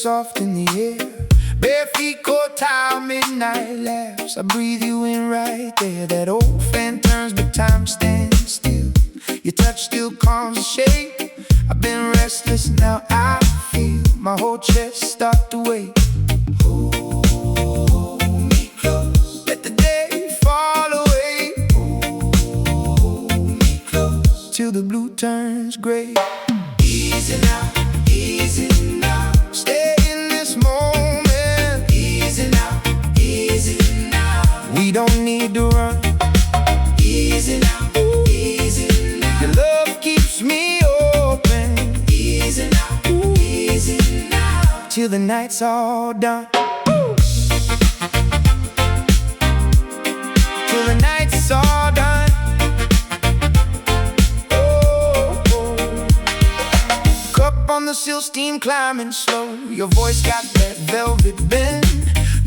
soft in the air. Bare feet caught time, midnight laughs. I breathe you in right there. That old fan turns, but time stands still. Your touch still calms the shake. I've been restless, now I feel my whole chest start to wake. Hold me close, let the day fall away. Hold me close, till the blue turns gray. Easy now, easy now. Stay in this moment. Easy now, easy now. We don't need to run. Easy now, easy now. Your love keeps me open. Easy now, easy now. Till the night's all done. Till the night's all done. On the sill, steam climbing slow. Your voice got that velvet bend.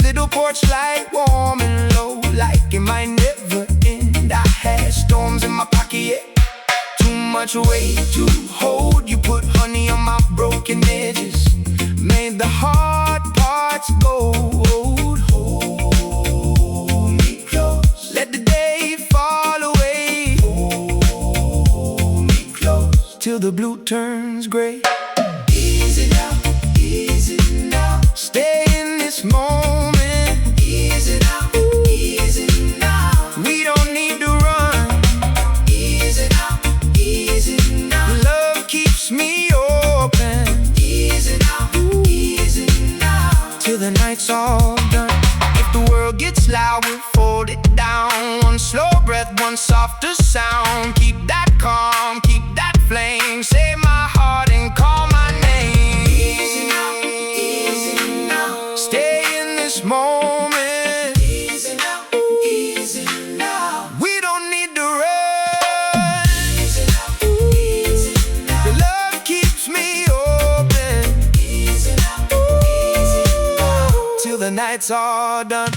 Little porch light, warm and low, like it might never end. I had storms in my pocket, yeah. Too much weight to hold. You put honey on my broken edges, made the hard parts gold. Hold me close, let the day fall away. Hold me close, till the blue turns gray. Easy now, easy now. Stay in this moment. Easy now, easy now. We don't need to run. Easy now, easy now. Love keeps me open. Easy now, easy now. Till the night's all done. If the world gets loud, we'll fold it down. One slow breath, one softer sound. Keep that calm, keep that flame. Save my heart and call my name. Moment. Easy now, easy now. We don't need to run. Easy now, easy now. Your love keeps me open. Easy now, easy now. Till the night's all done.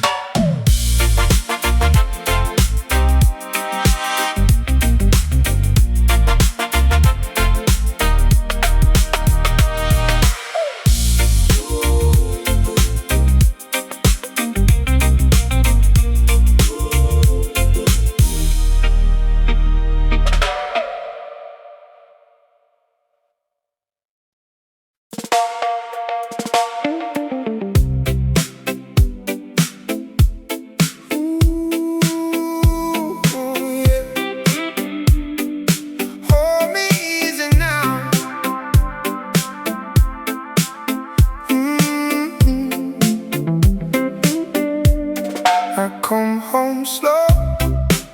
I come home slow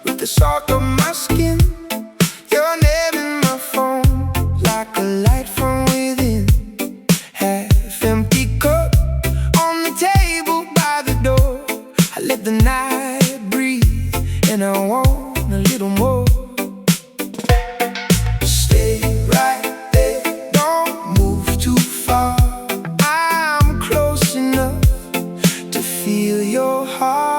with the salt on my skin. Your name in my phone, like a light from within. Half empty cup on the table by the door. I let the night breathe and I want a little more. Stay right there, don't move too far. I'm close enough to feel your heart.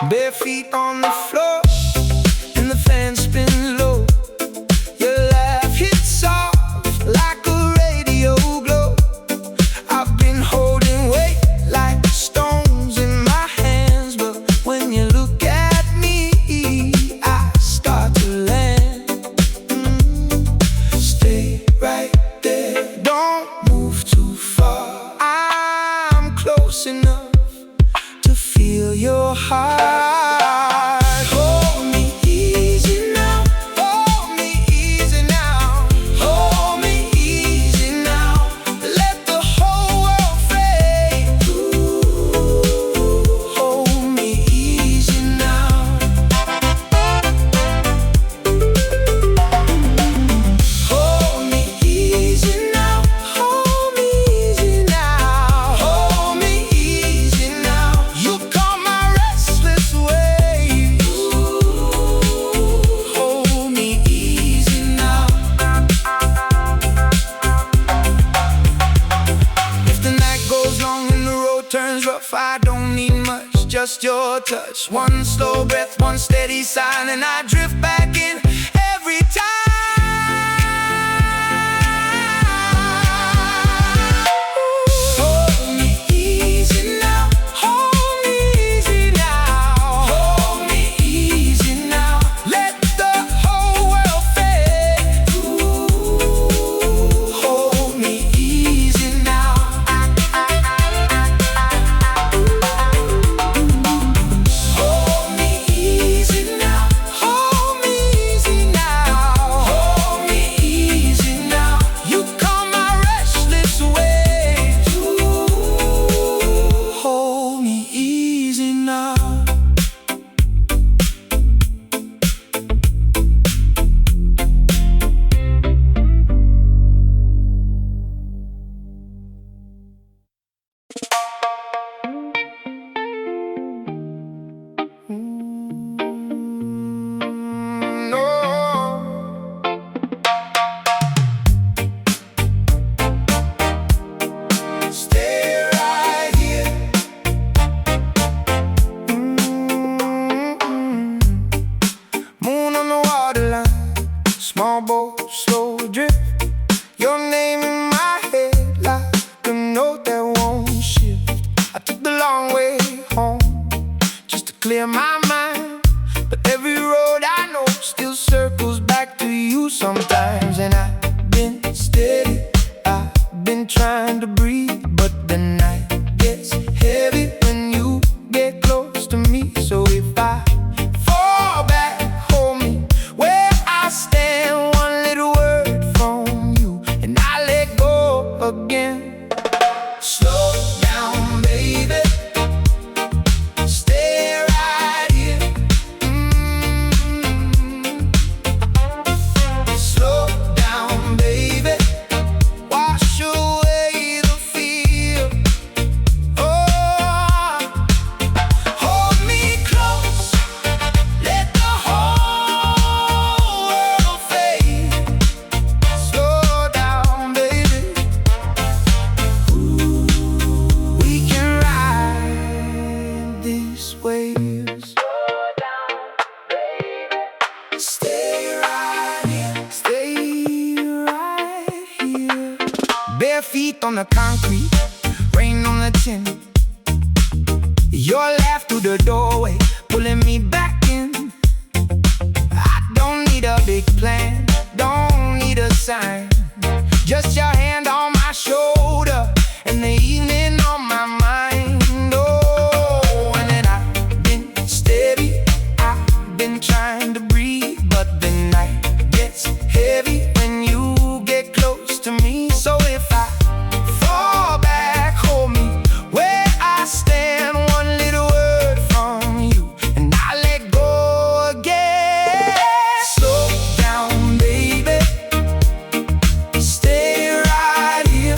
Bare feet on the floor, and the fan spins low. Your laugh hits soft like a radio glow. I've been holding weight like stones in my hands, but when you look at me, I start to land. Stay right there, don't move too far. I'm close enough to feel your heart. Hold me easy now, hold me easy now, hold me easy now. Let the whole world fade. Hold me easy now. just your touch. One slow breath, one steady sign, and I drift back in every time. Hold me easy now, hold me easy now, hold me easy now. Let the whole world fade. Ooh, hold me easy now. Hold me easy now, hold me easy now, hold me easy now. You calm my restless ways. Ooh, hold me easy now. No, stay right here. Moon on the waterline, small boat, slow drift. Your name in my head like a note that won't shift. I took the long way home just to clear my mind, but every road I know still circles back to you sometimes. And I've been steady, I've been trying to breathe, but the night gets heavy when you get close to me. So if I fall back, hold me where I stand. One little word from you and I let go again. Slow down, baby, stay right here. Slow down, baby, wash away the fear. Oh, hold me close, let the whole world fade. Slow down, baby, we can ride this wave. Slow down, baby, stay right here, stay right here. Bare feet on the concrete, rain on the tin. Your laugh through the doorway, pulling me back in. I don't need a big plan, don't need a sign. Just your hand on my shoulder and the evening on my mind. Oh, and then I've been steady, I've been trying to breathe, but the night gets heavy when you get close to me. So if I fall back, hold me where I stand. One little word from you and I let go again. Slow down, baby, stay right here.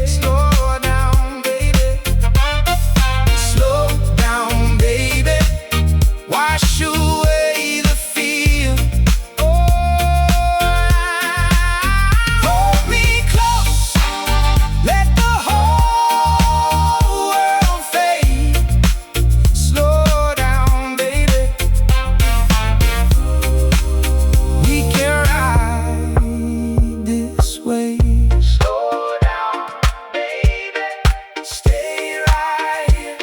Slow down, baby, slow down, baby, wash away the fear. Oh, hold me close, let the whole world fade. Slow down, baby, we can ride this way. Slow down, baby, stay right here.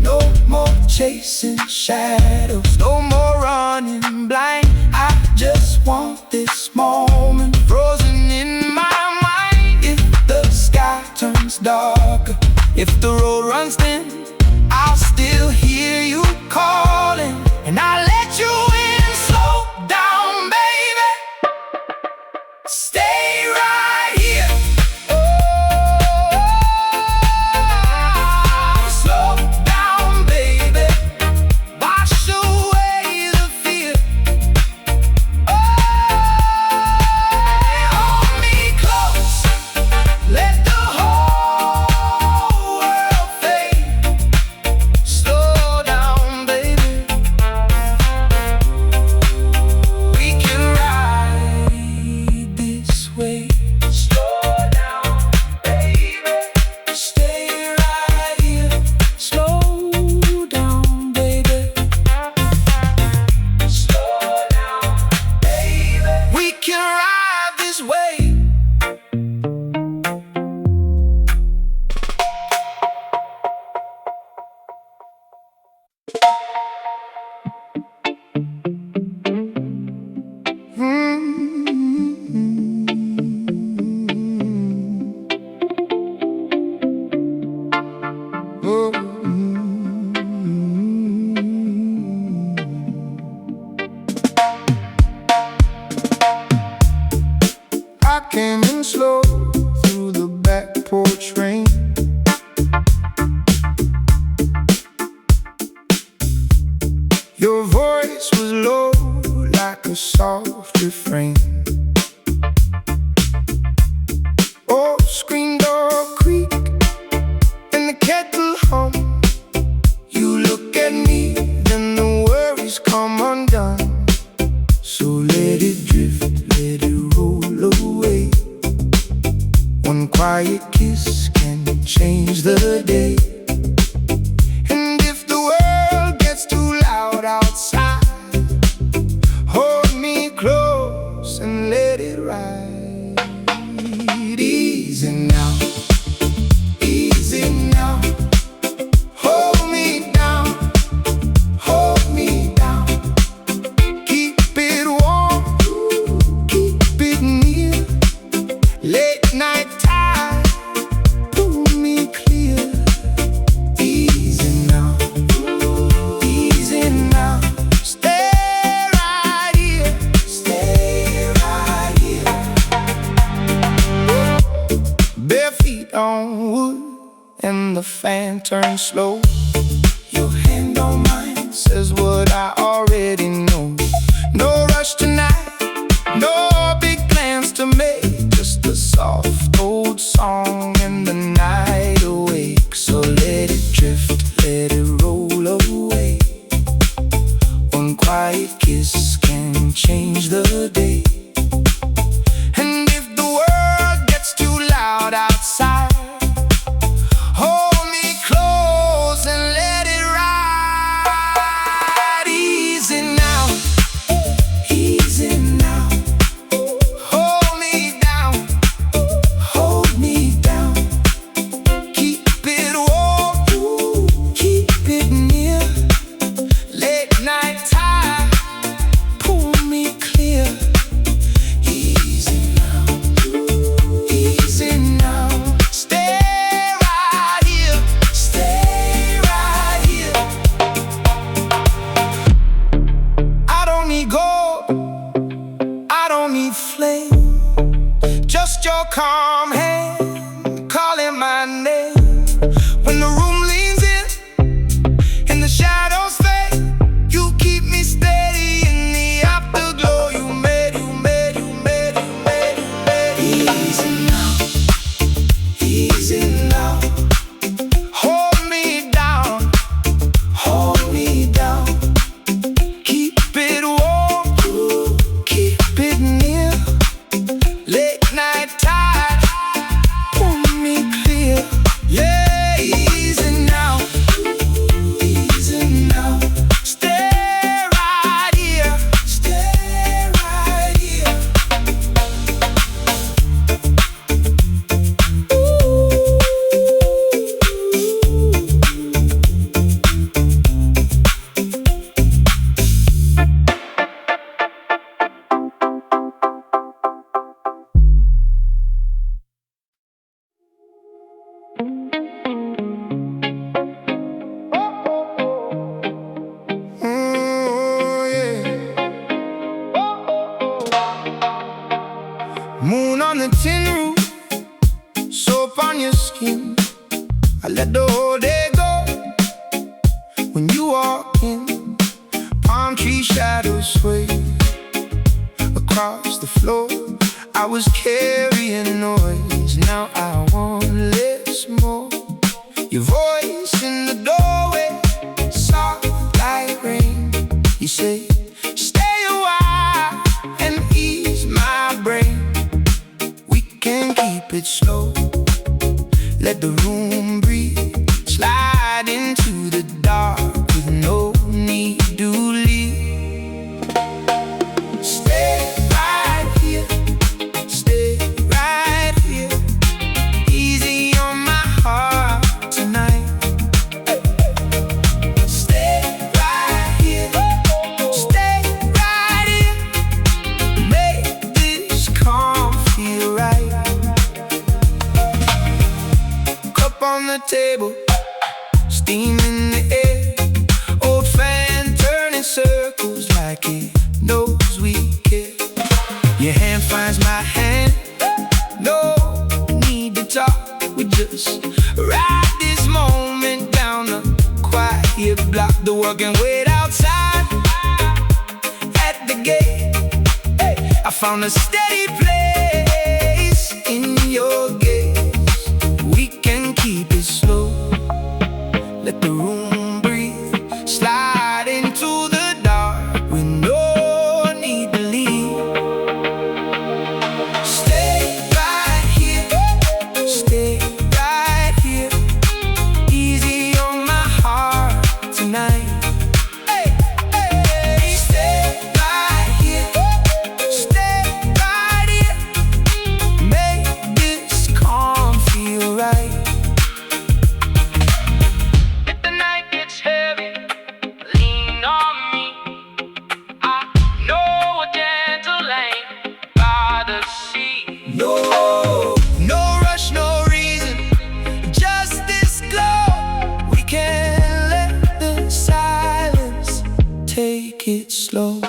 No more chasing shadows, no more running blind. I just want this moment frozen in my mind. If the sky turns darker, if the road runs thin, I'll still hear you calling and I let you in. Slow down, baby, stay right here. Oh, slow down, baby, wash away the fear. Oh, came in slow through the back porch rain. Your voice was low like a soft refrain. Oh, screen door creak and the kettle hum. You look at me, then the worries come undone. So let it drift, let it roll away. One quiet kiss can change the day. And if the world gets too loud outside, hold me close and let it ride. Easy now, easy now. Hold me down, hold me down. Keep it warm, keep it near. Late night tide, pull me clear. Easy now, easy now. Stay right here, stay right here. Bare feet on wood and the fan turns slow. Your hand on mine says what I already know. No rush tonight, no big plans to make. Just a soft old song and the night awake. So let it drift, let it roll away. One quiet kiss can change the day. And if the world gets too loud outside, hold me close and let it ride. Easy now, easy now. Hold me down, hold me down. Keep it warm, keep it near. Late night tide, pull me clear. Easy now, easy now. Stay right here, stay right here. I don't need gold, I don't need flame. Just your calm hand calling my name. When the room leans in and the shadows fade, you keep me steady in the afterglow. You made, you made, you made, you made, you made. Easy now, easy now. Hold me down, hold me down. Keep it warm, keep it near. Late night tide, pull me clear. Yeah, easy now, easy now. Stay right here, stay right here. Yeah. Moon on the tin roof, soap on your skin. I let the whole day go when you walk in. Palm tree shadows sway across the floor. I was carrying noise, now I want less more. Your voice in the doorway, soft like rain. You say, stay a while and ease my brain. We can keep it slow, let the room breathe. Slide into the dark with no need to leave. Stay right here, stay right here. Easy on my heart tonight. Stay right here, stay right here. Make this calm feel right. Cup on the table, steam in the air. Old fan turning circles like it knows we care. Your hand finds my hand, can wait outside at the gate. I found a steady place in your gaze. We can keep it slow, let the room breathe, slide into the dark with no need to leave. Stay right here, stay right here, easy on my heart tonight. No, no rush, no reason, just this glow. We can let the silence take it slow.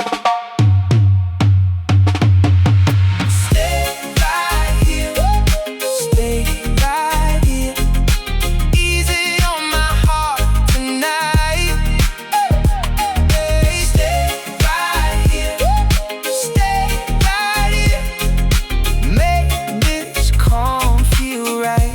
Stay right here, stay right here, easy on my heart tonight. Stay right here, stay right here, make this calm feel right.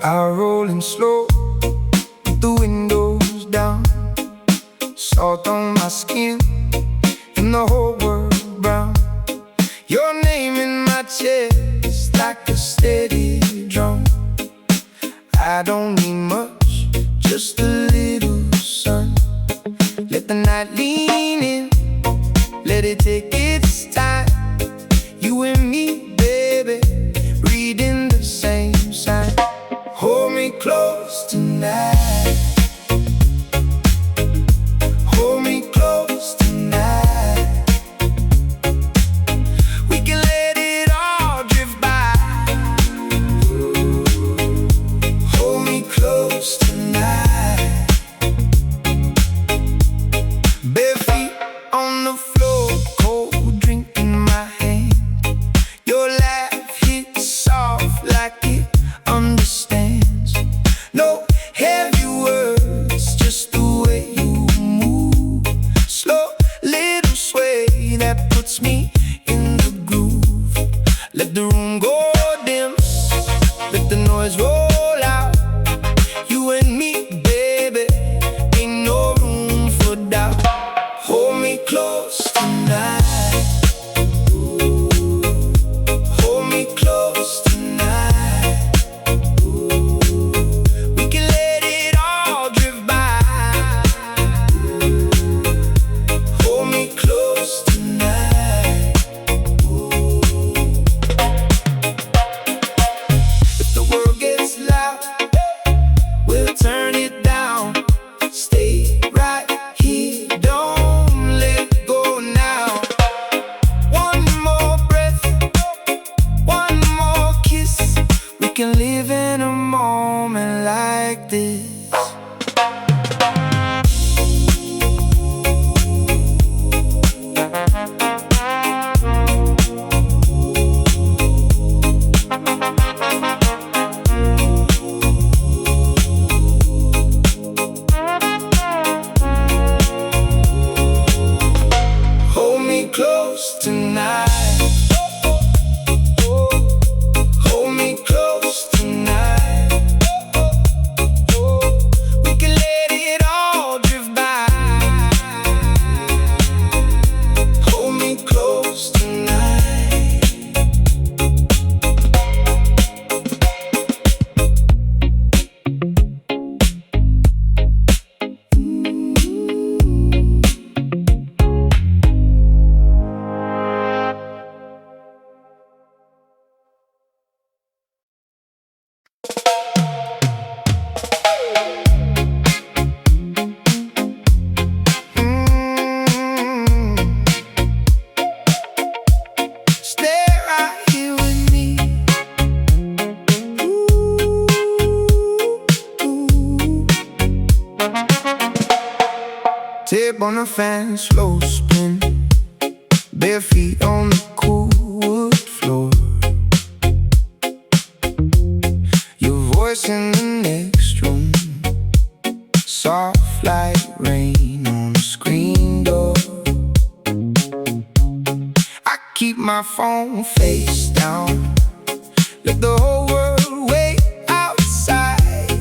I rolling slow with the windows down, salt on my skin and the whole world brown. Your name in my chest like a steady drum. I don't need much, just a little sun. Let the night lean in, let it take its time. You and me, baby, reading the same sign. Hold me close tonight, hold me close tonight. We can let it all drift by. Hold me close tonight. Bare feet on the floor, cold drink in my hand. Your laugh hits soft like it understands. No heavy words, just the way you move. Slow little sway that puts me in the groove. Let the room go dim, let the noise roll out. You and me, baby, ain't no room for doubt. Hold me close tonight. Hold me close tonight. We can let it all drift by. Hold me close tonight. If the world gets loud, we'll turn it down. Stay right here, don't let go now. One more breath, one more kiss. We can live in a moment like this. Hold me close tonight. Hold me close tonight. on the fan, slow spin, bare feet on the cool wood floor. Your voice in the next room, soft like rain on the screen door. I keep my phone face down, let the whole world wait outside.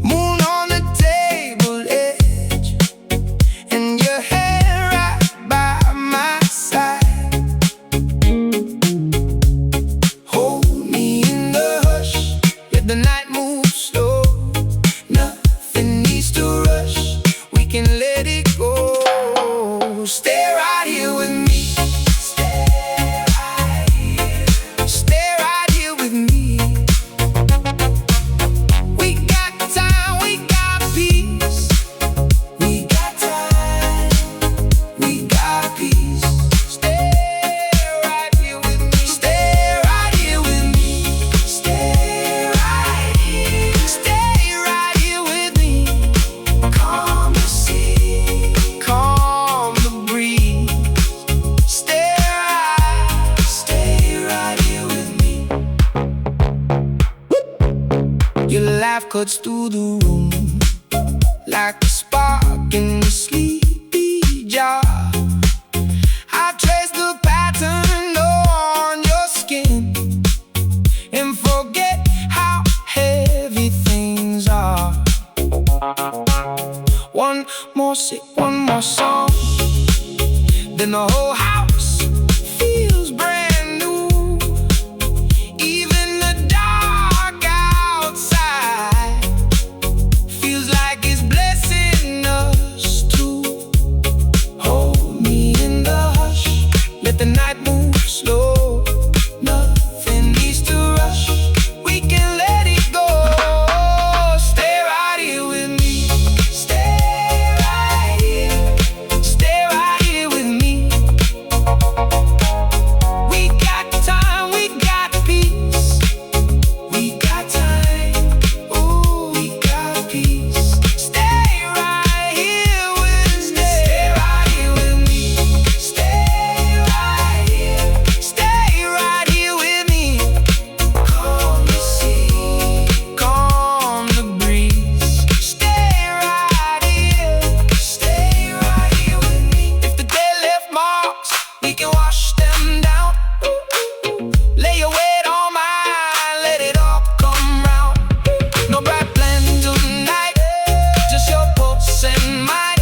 Moon on the table edge, and your hair right by my side. Hold me in the hush, let the night move slow. Nothing needs to rush, we can let it go. Stay right here with me. Your laugh cuts through the room like a spark in the sleepy jar. I trace the pattern on your skin and forget how heavy things are. One more sip, one more song, then the whole house feels brand new. Even the dark outside feels like it's blessing us too. Hold me in the hush, let the night move slow. Nothing needs to rush, we can let it go. Stay right here with me. Stay right here. Stay right here with me. We got time, we got peace. We got time, ooh, we got peace. Stay right here with me. Stay right here with me. Stay right here. Stay right here with me. Calm the sea, calm the breeze. Stay right here. Stay right here with me. If the day left marks, we can wash them down. Lay your weight on mine, let it all come round. No bright plans tonight, just your pulse and mine,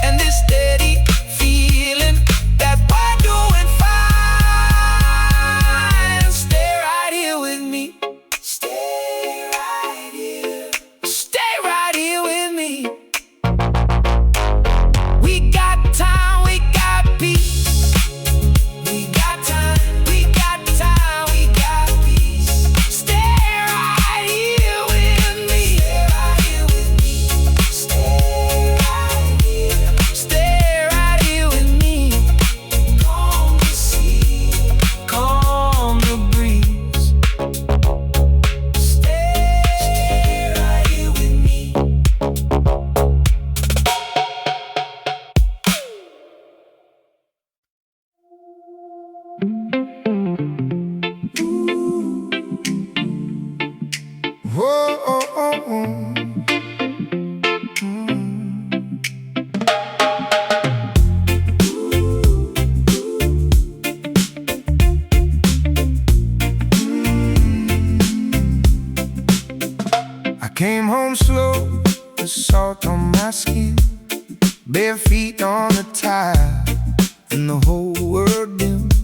and this steady feeling that we're doing fine. Stay right here with me. Stay right here. Stay right here with me. We got time, we got peace. We got time, we got time, we got peace. Stay right here with me. Stay right here with me. Stay right here. Stay right here with me. Calm the sea, calm the breeze. Stay right here with me. Whoa, oh, oh, oh. I came home slow, the salt on my skin, bare feet on the tile, and the whole world dimmed.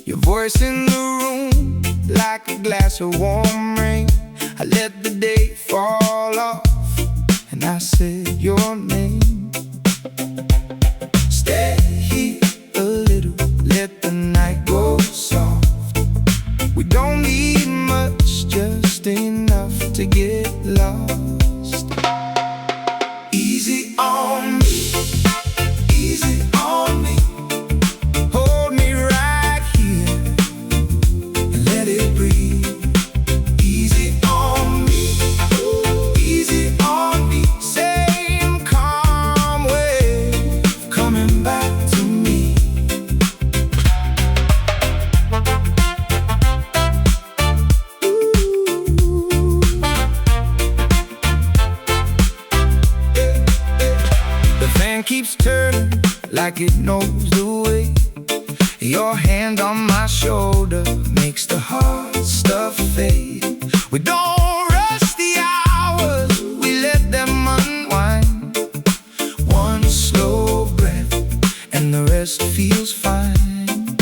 Your voice in the room like a glass of warm rain. I let the day fall off, and I said your name. Stay here a little, let the night go soft. We don't need much, just enough to get lost. Easy on me, easy on me. Hold me right here and let it breathe. Easy on me, easy on me. Same calm. like it knows the way. Your hand on my shoulder makes the hard stuff fade. We don't rush the hours, we let them unwind. One slow breath and the rest feels fine.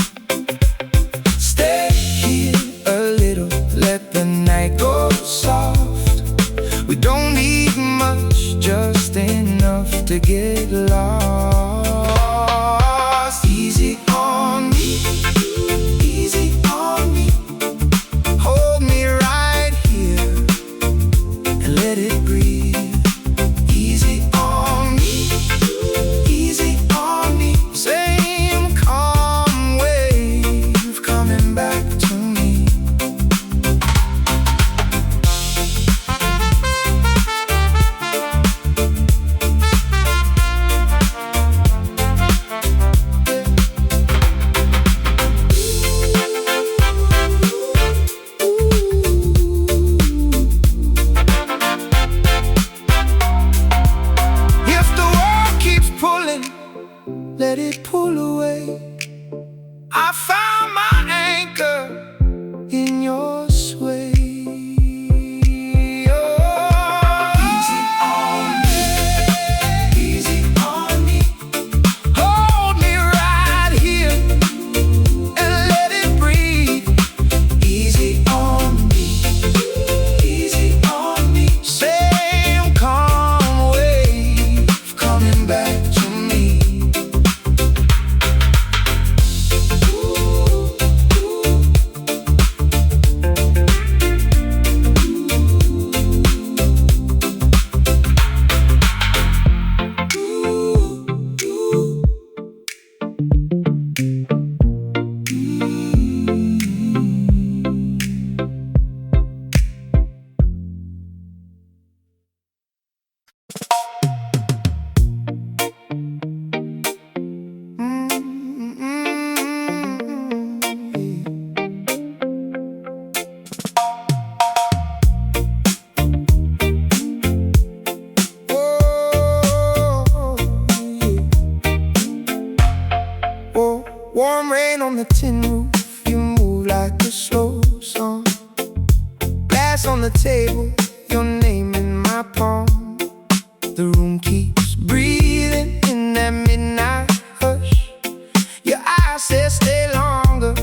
Stay here a little, let the night go soft. We don't need much, just enough to get lost. Easy on me, easy on me. Hold me right here and let it breathe. Easy on me, easy on me. Same calm wave coming back to me. If the world keeps pulling, let it pull away. I found my anchor in your sway. Oh, easy on me, easy on me. Hold me right here and let it breathe. Easy on me, easy on me. Same calm wave coming back to me. Warm rain on the tin roof, you move like a slow song. Glass on the table, your name in my palm. The room keeps breathing in that midnight hush. Your eyes say stay longer,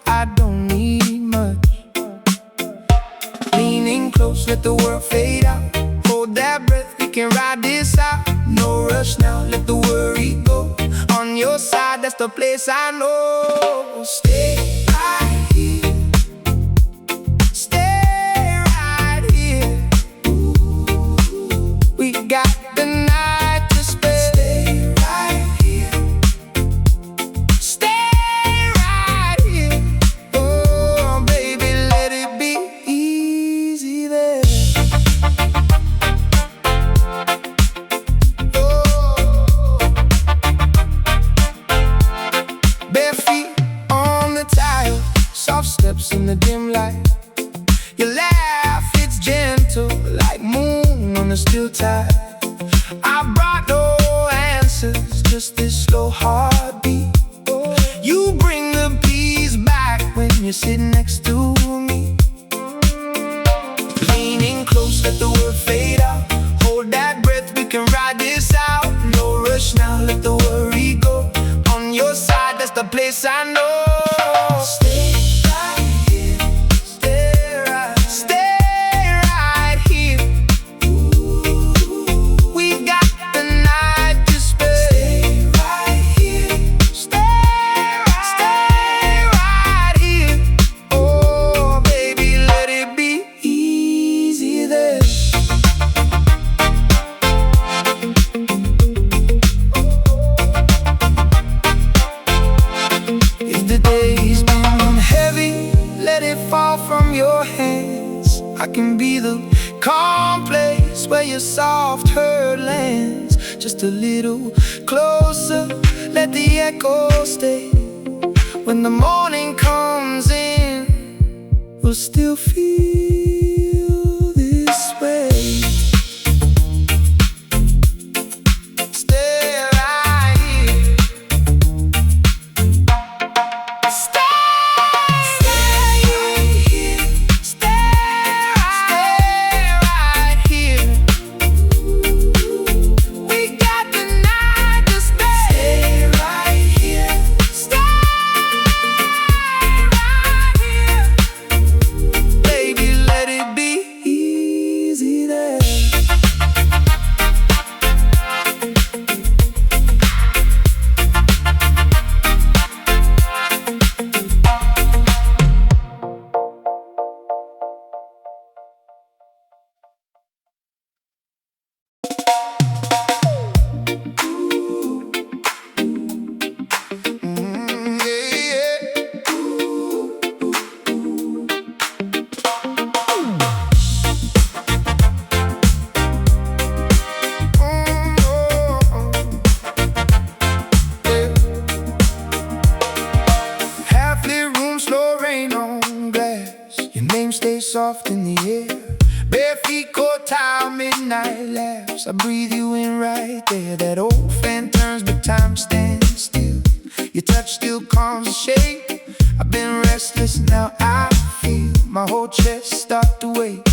I don't need much. Leaning close, let the world fade out. Hold that breath, we can ride this out. No rush now, let the worry go. On your side, that's the place I know. Stay right here, stay right here. We got the night to spare. Stay right here, stay right here. Oh, baby, let it be easy there. Bare feet on the tile, soft steps in the dim light. Your laugh, it's gentle like moon on a still tide. I brought no answers, just this slow heartbeat. You bring the peace back when you're sitting next to me. Leaning close, let the world fade out. Hold that breath, we can ride this out. No rush now, let the worry go. On your side, that's the place I know. Stay right here, stay right here. We got the night to spare. Stay right here, stay right here. Oh, baby, let it be easy there. If the day's been heavy, let it fall from your hands. I can be the calm place where your soft hurt lands. Just a little closer, let the echo stay. When the morning comes in, we'll still feel this way. Stay right here. Stay here, stay right here. We got the night to spare. Stay right here, stay right here. Baby, let it be easy there. Soft in the air, bare feet caught tile, midnight laughs. I breathe you in right there. That old fan turns, but time stands still. Your touch still calms the shake. I've been restless, now I feel my whole chest start to wake.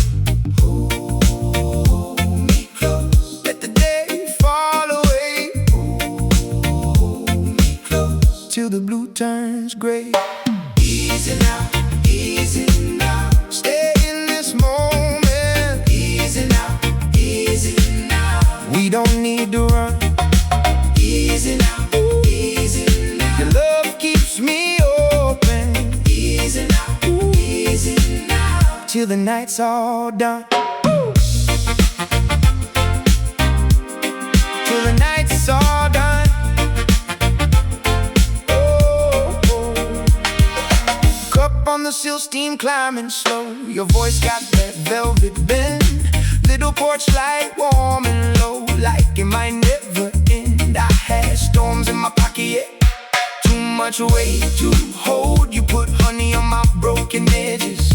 Hold me close, let the day fall away. Hold me close, till the blue turns gray. Easy now, easy now. Stay in this moment. Easy now, easy now. We don't need to run. Easy now, easy now. Your love keeps me open. Easy now, easy now. Till the night's all done. Till the night's all done. On the sill, steam climbing slow. Your voice got that velvet bend. Little porch light, warm and low, like it might never end. I had storms in my pocket, yeah. Too much weight to hold. You put honey on my broken edges,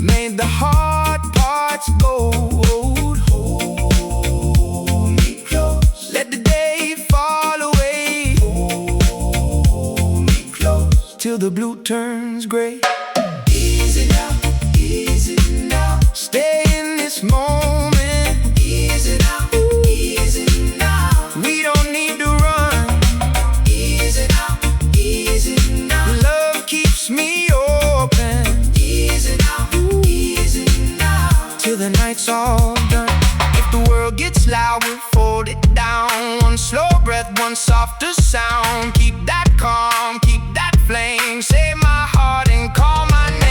made the hard parts gold. Hold me close, let the day fall away. Hold me close, till the blue turns gray. Easy now, easy now. Stay in this moment. Easy now, easy now. We don't need to run. Easy now, easy now. Love keeps me open. Easy now, easy now. Till the night's all done. If the world gets loud, we'll fold it down. One slow breath, one softer sound. Keep that calm, keep that flame. Save my heart and call my name.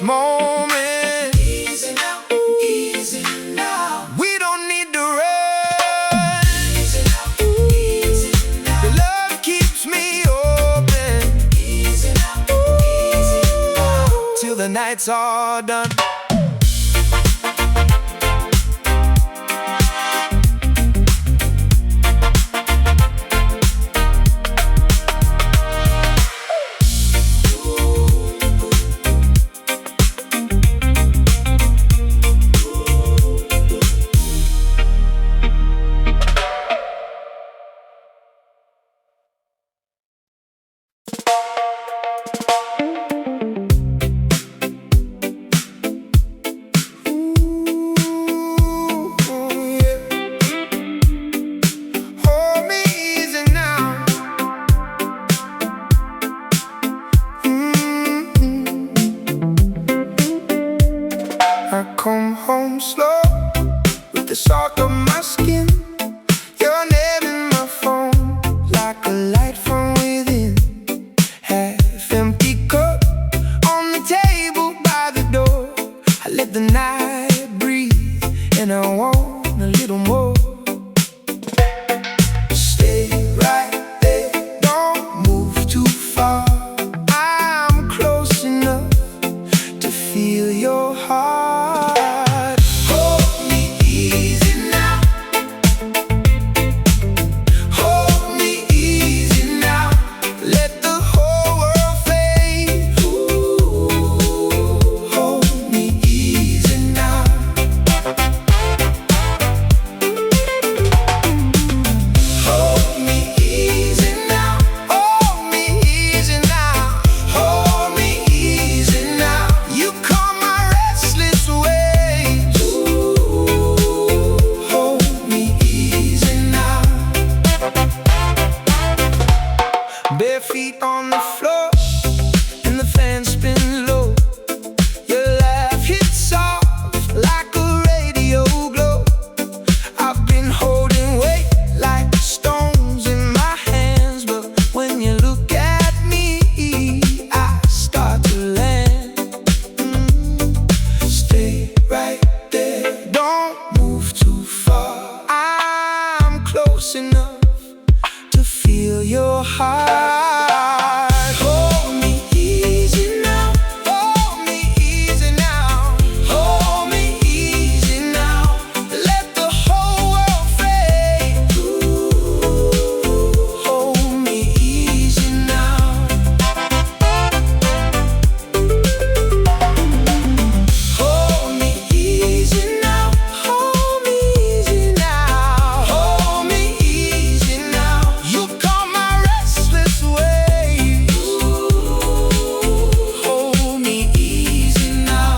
Moment. Easy now, easy now. We don't need to run. Easy now, easy now. Your love keeps me open. Easy now, easy now. Till the night's all done. Bare feet on the floor, and the fan spins low. Your laugh hits soft like a radio glow. I've been holding weight like stones in my hands, but when you look at me, I start to land. Stay right there, don't move too far. I'm close enough to feel your heart. Hold me easy now, hold me easy now, hold me easy now. Let the whole world fade. Hold me easy now. Hold me easy now, hold me easy now, hold me easy now. You calm my restless ways. Hold me easy now.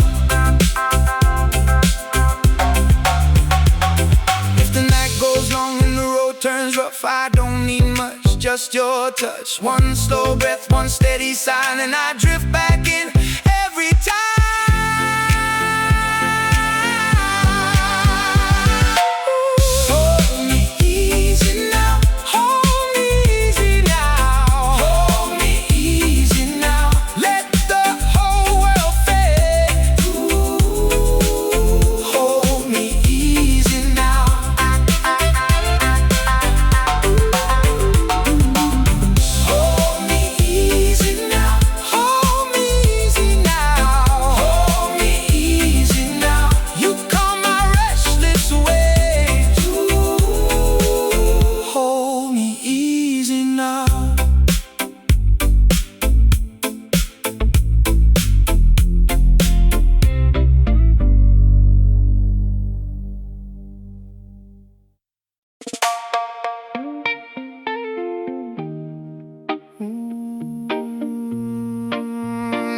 If the night goes long and the road turns rough, I don't need much, just your touch. One slow breath, one steady sign, and I drift back in every time. Hold me easy now, hold me easy now, hold me easy now. Let the whole world fade. Hold me easy now. Hold me easy now, hold me easy now, hold me easy now. You calm my restless ways. Hold me easy now.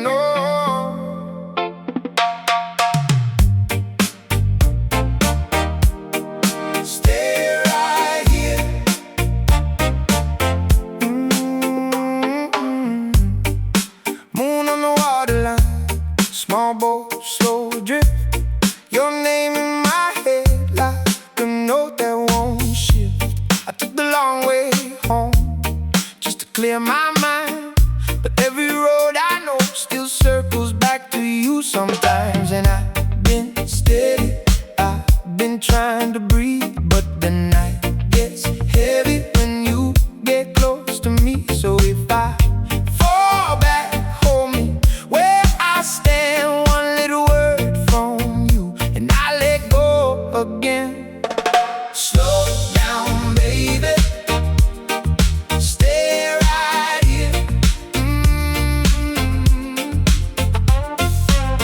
No, stay right here. Moon on the waterline, small boat, slow drift. Your name in my head like a note that won't shift. I took the long way home just to clear my mind, but every road I know still circles back to you sometimes. And I've been steady, I've been trying to breathe, but the night gets heavy when you get close to me. So if I fall back, hold me where I stand. One little word from you and I let go again. Slow down, baby, stay right here.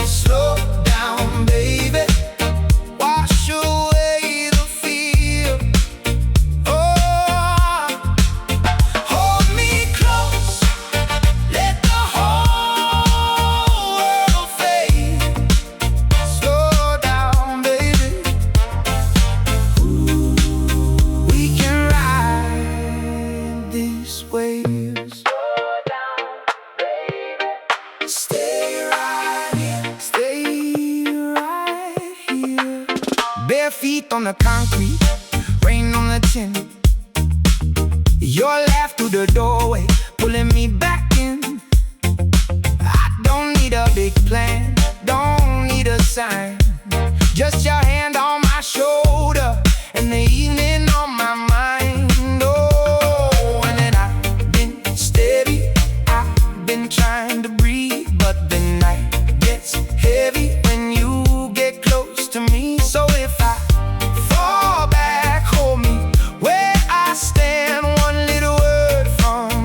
Slow down, baby, wash away the fear. Oh, hold me close, let the whole world fade. Slow down, baby, we can ride these waves. Stay right here, stay right here. Bare feet on the concrete, rain on the tin. Your laugh through the doorway, pulling me back in. I don't need a big plan, don't need a sign. Just your hand on my shoulder and the evening on my mind. Oh, and then I've been steady, I've been trying to breathe, but the night gets heavy when you get close to me. So if I fall back, hold me where I stand. One little word from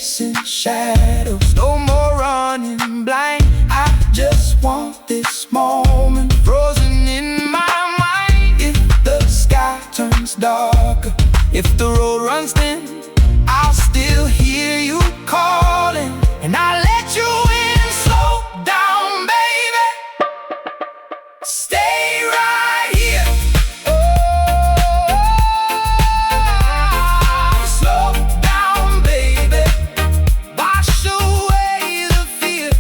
chasing shadows. No more running blind. I just want this moment frozen in my mind. If the sky turns darker, if the road runs thin, I'll still hear you calling, and I'll let you in. Slow down, baby. Stay right here. Slow down, baby. Wash away the fear.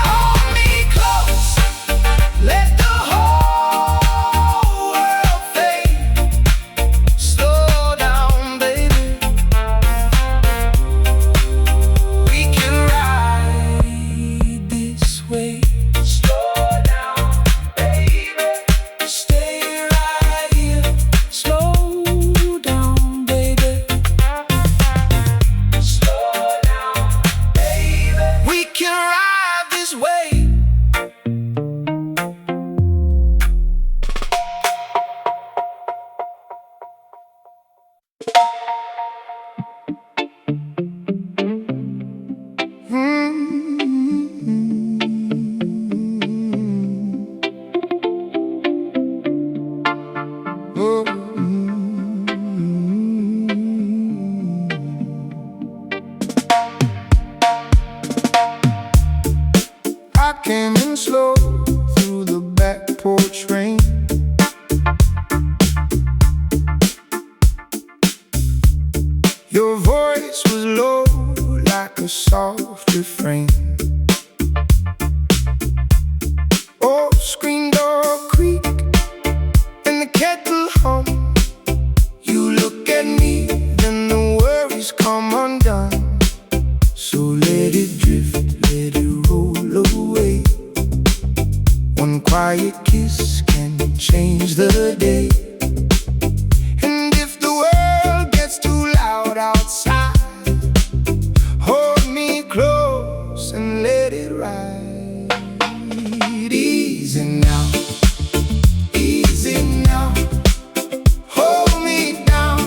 Hold me close. Let the whole world fade. Slow down, baby. We can ride this way. Slow down, baby. Stay right here. Slow down, baby. Slow down, baby. We can ride this way. I came in slow through the back porch rain. Your voice was low like a soft refrain. Oh, screen door creak and the kettle hum. You look at me, then the worries come undone. So let it drift, let it roll away. One quiet kiss can change the day. And if the world gets too loud outside, hold me close and let it ride. Easy now, easy now. Hold me down,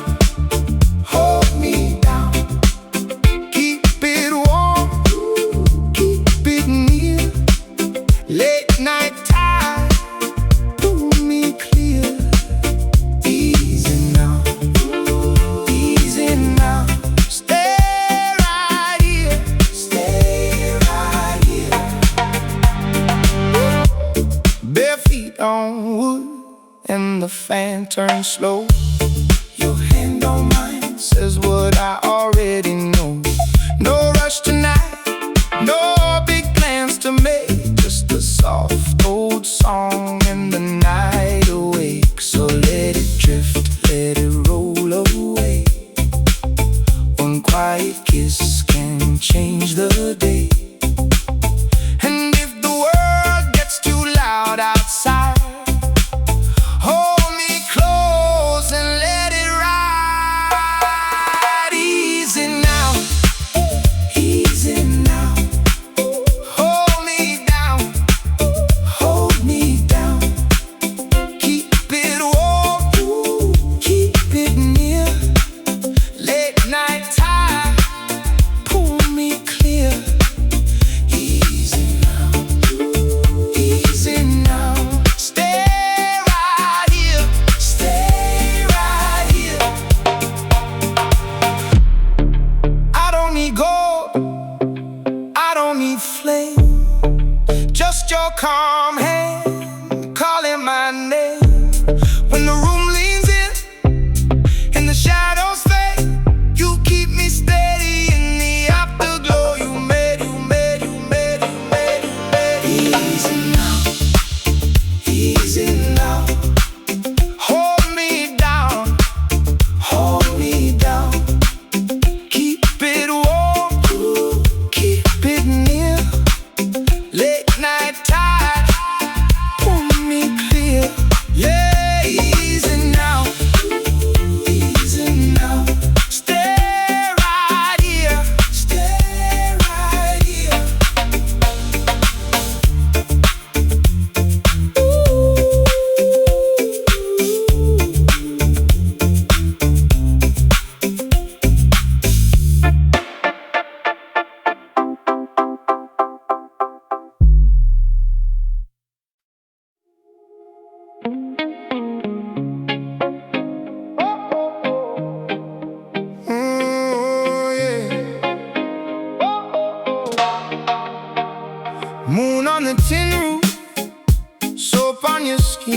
hold me down. Keep it warm, keep it near. Late night tide, pull me clear. Easy now, easy now. Stay right here, stay right here. Bare feet on wood and the fan turns slow. Your hand on mine says what I already know. No rush tonight, no big plans to make. Just a soft old song and the night awake. So let it drift, let it roll away. One quiet kiss can change the day. And if the world gets too loud outside, hold me close and let it ride. Easy now.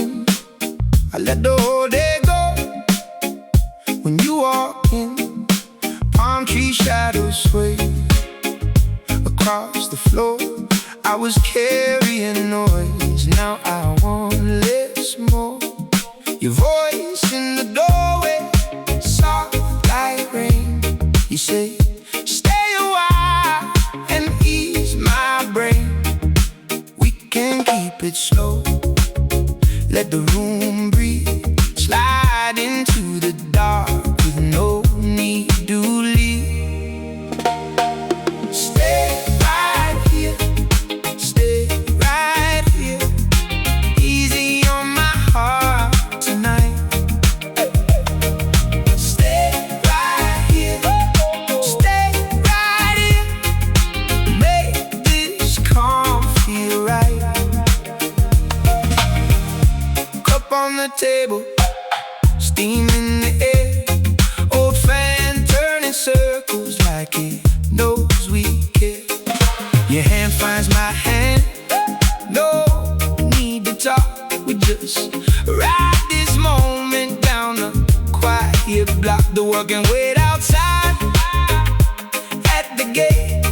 in. I let the whole day go. When you walk in, palm tree shadows sway across the floor. I was carrying noise, now I want less more. Your voice in the doorway, soft like rain. You say, stay a while and ease my brain. We can keep it slow, let the room breathe. Slide into the dark with no need to leave. Stay right here, stay right here. Easy on my heart tonight. Stay right here, stay right here. Make this calm feel right. Cup on the table, steam in the air. Old fan turning circles like it knows we care. Your hand finds my hand, no need to talk. We just ride this moment down the quiet block. The world can wait outside at the gate.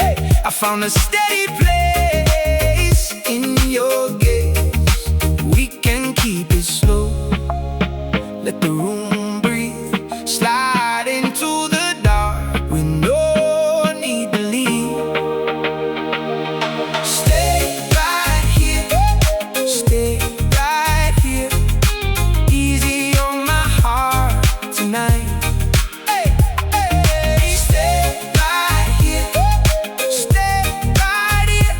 Hey, I found a steady place in your gaze. We can keep it slow, let the room breathe. Slide into the dark with no need to leave. Stay right here, stay right here. Easy on my heart tonight. Hey, hey, stay right here, stay right here.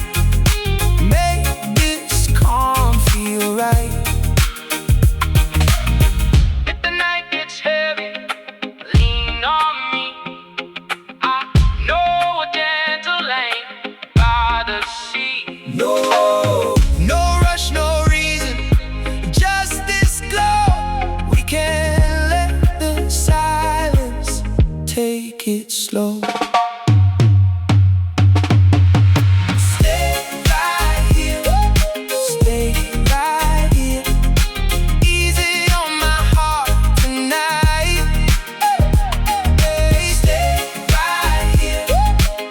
Make this calm feel right. If the night gets heavy, lean on me. I know a gentle lane by the sea. No rush, no reason, just this glow. We can let the silence take it slow. Stay right here, stay right here. Easy on my heart tonight. Hey, stay right here,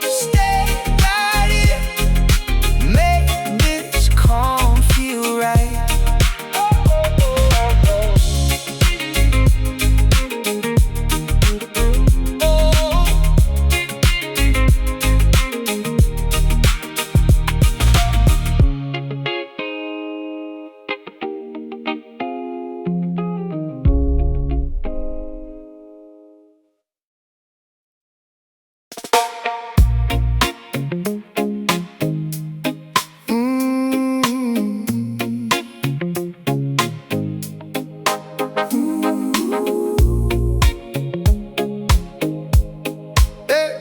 stay right here. Make this calm feel right. Hey,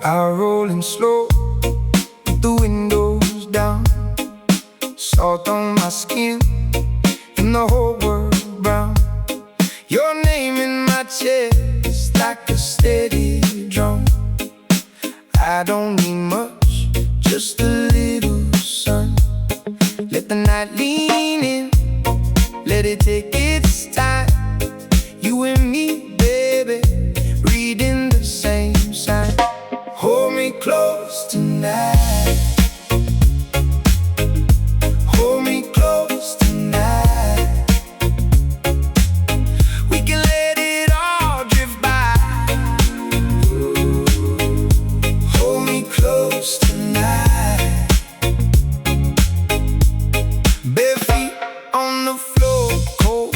I rollin' slow with the windows down. Salt on my skin and the whole world brown. Your name in my chest like a steady drum. I don't need much, just a little sun. Let the night lean in, let it take its time. You and me, baby, reading the same sign. Hold me close tonight, hold me close tonight. We can let it all drift by. Hold me close tonight. Bare feet on the floor, cold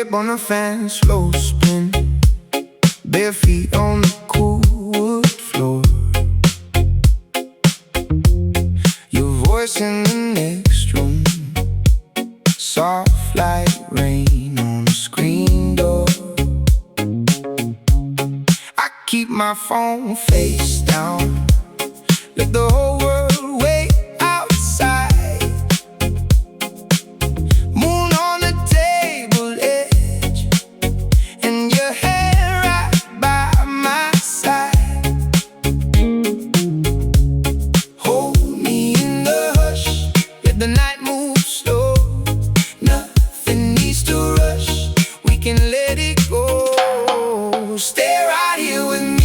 up on the fan, slow spin, bare feet on the cool wood floor. Your voice in the next room, soft like rain on the screen door. I keep my phone face down, let the whole world wait outside. Moon on the table edge, and your hair right by my side. Hold me in the hush, let the night move slow. Nothing needs to rush, we can let it go. Stay right here with me.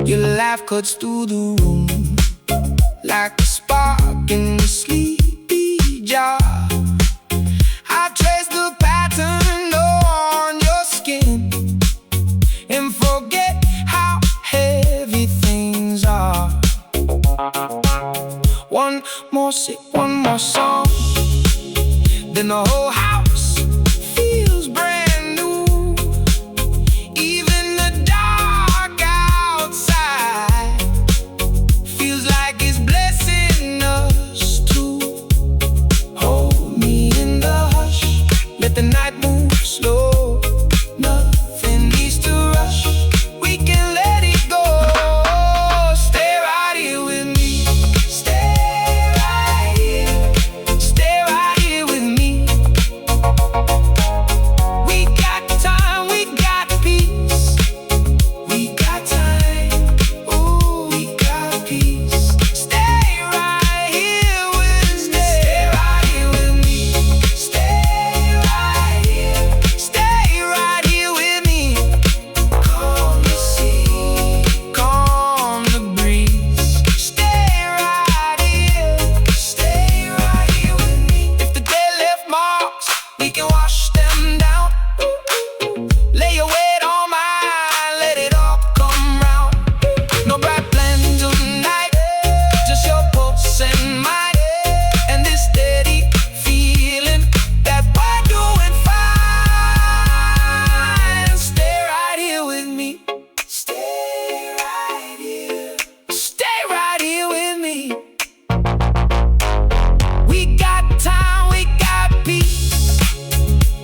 Your laugh cuts through the room like a spark in the sleepy jar. I trace the pattern on your skin and forget how heavy things are. One more sip, one more song, then the whole house feels brand new. Even the dark outside feels like it's blessing us too. Hold me in the hush, let the night move slow. Nothing needs to rush, we can let it go. Stay right here with me. Stay right here. Stay right here with me. We got time, we got peace. We got time, ooh, we got peace. Stay right here with me. Stay right here with me. Stay right here. Stay right here with me. Calm the sea, calm the breeze. Stay right here. Stay right here with me. If the day left marks, we can wash them down. Lay your weight on mine, let it all come round. No bright plans tonight, just your pulse and mine, and this steady feeling that we're doing fine. Stay right here with me. Stay right here. Stay right here with me. We got time, we got peace.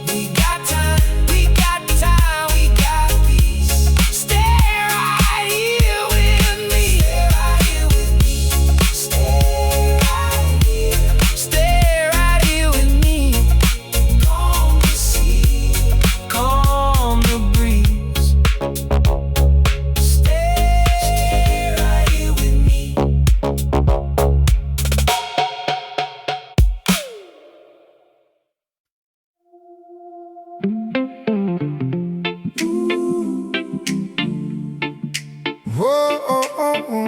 We got time, we got time, we got peace. Stay right here with me. Stay right here with me. Stay right here. Stay right here with me. Calm the sea, calm the breeze. Stay right here with me. Whoa, oh, oh, oh.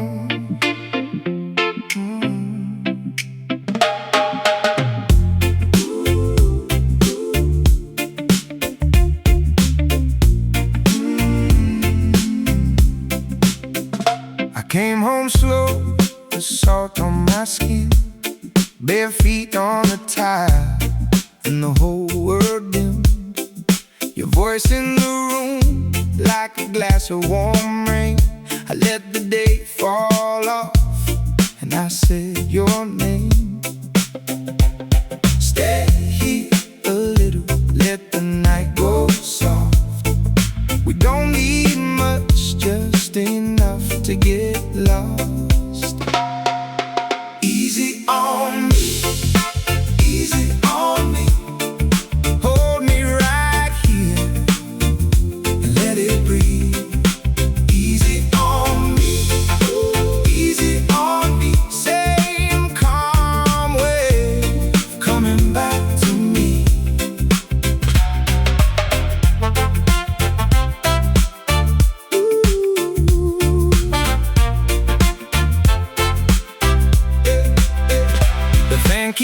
I came home slow, the salt on my skin, bare feet on the tile, and the whole world dimmed. Your voice in the room like a glass of warm rain. I let the day fall off, and I said your name. Stay here a little, let the night go soft. We don't need much, just enough to get lost. Easy on me, easy on me. Hold me right here and let it breathe. Easy on me, easy on me. Same calm.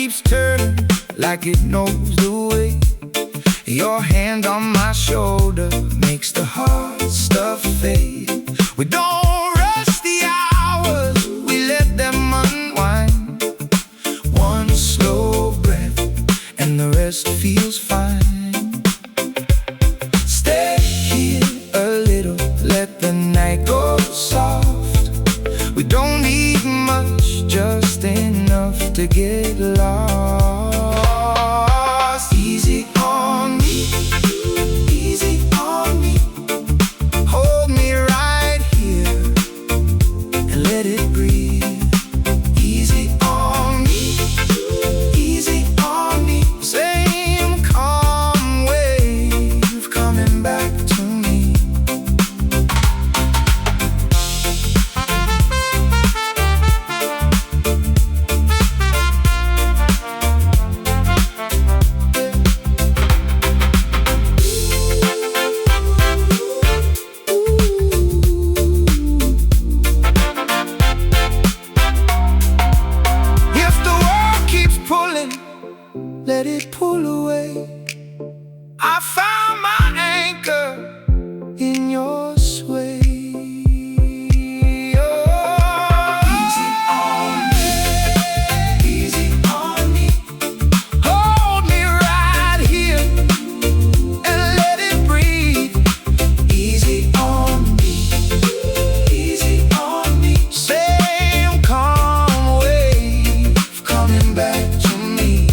keeps turning like it knows the way. Your hand on my shoulder makes the hard stuff fade. We don't rush the hours, we let them unwind. One slow breath and the rest feels fine. Stay here a little, let the night go soft. We don't need much, just enough to get lost. Easy on me, easy on me. Hold me right here and let it breathe. Easy on me, easy on me. Same calm wave coming back to me. Let it pull away. I found my anchor in your sway. Oh, easy on me, easy on me. Hold me right here and let it breathe. Easy on me, easy on me. Same calm wave coming back to me.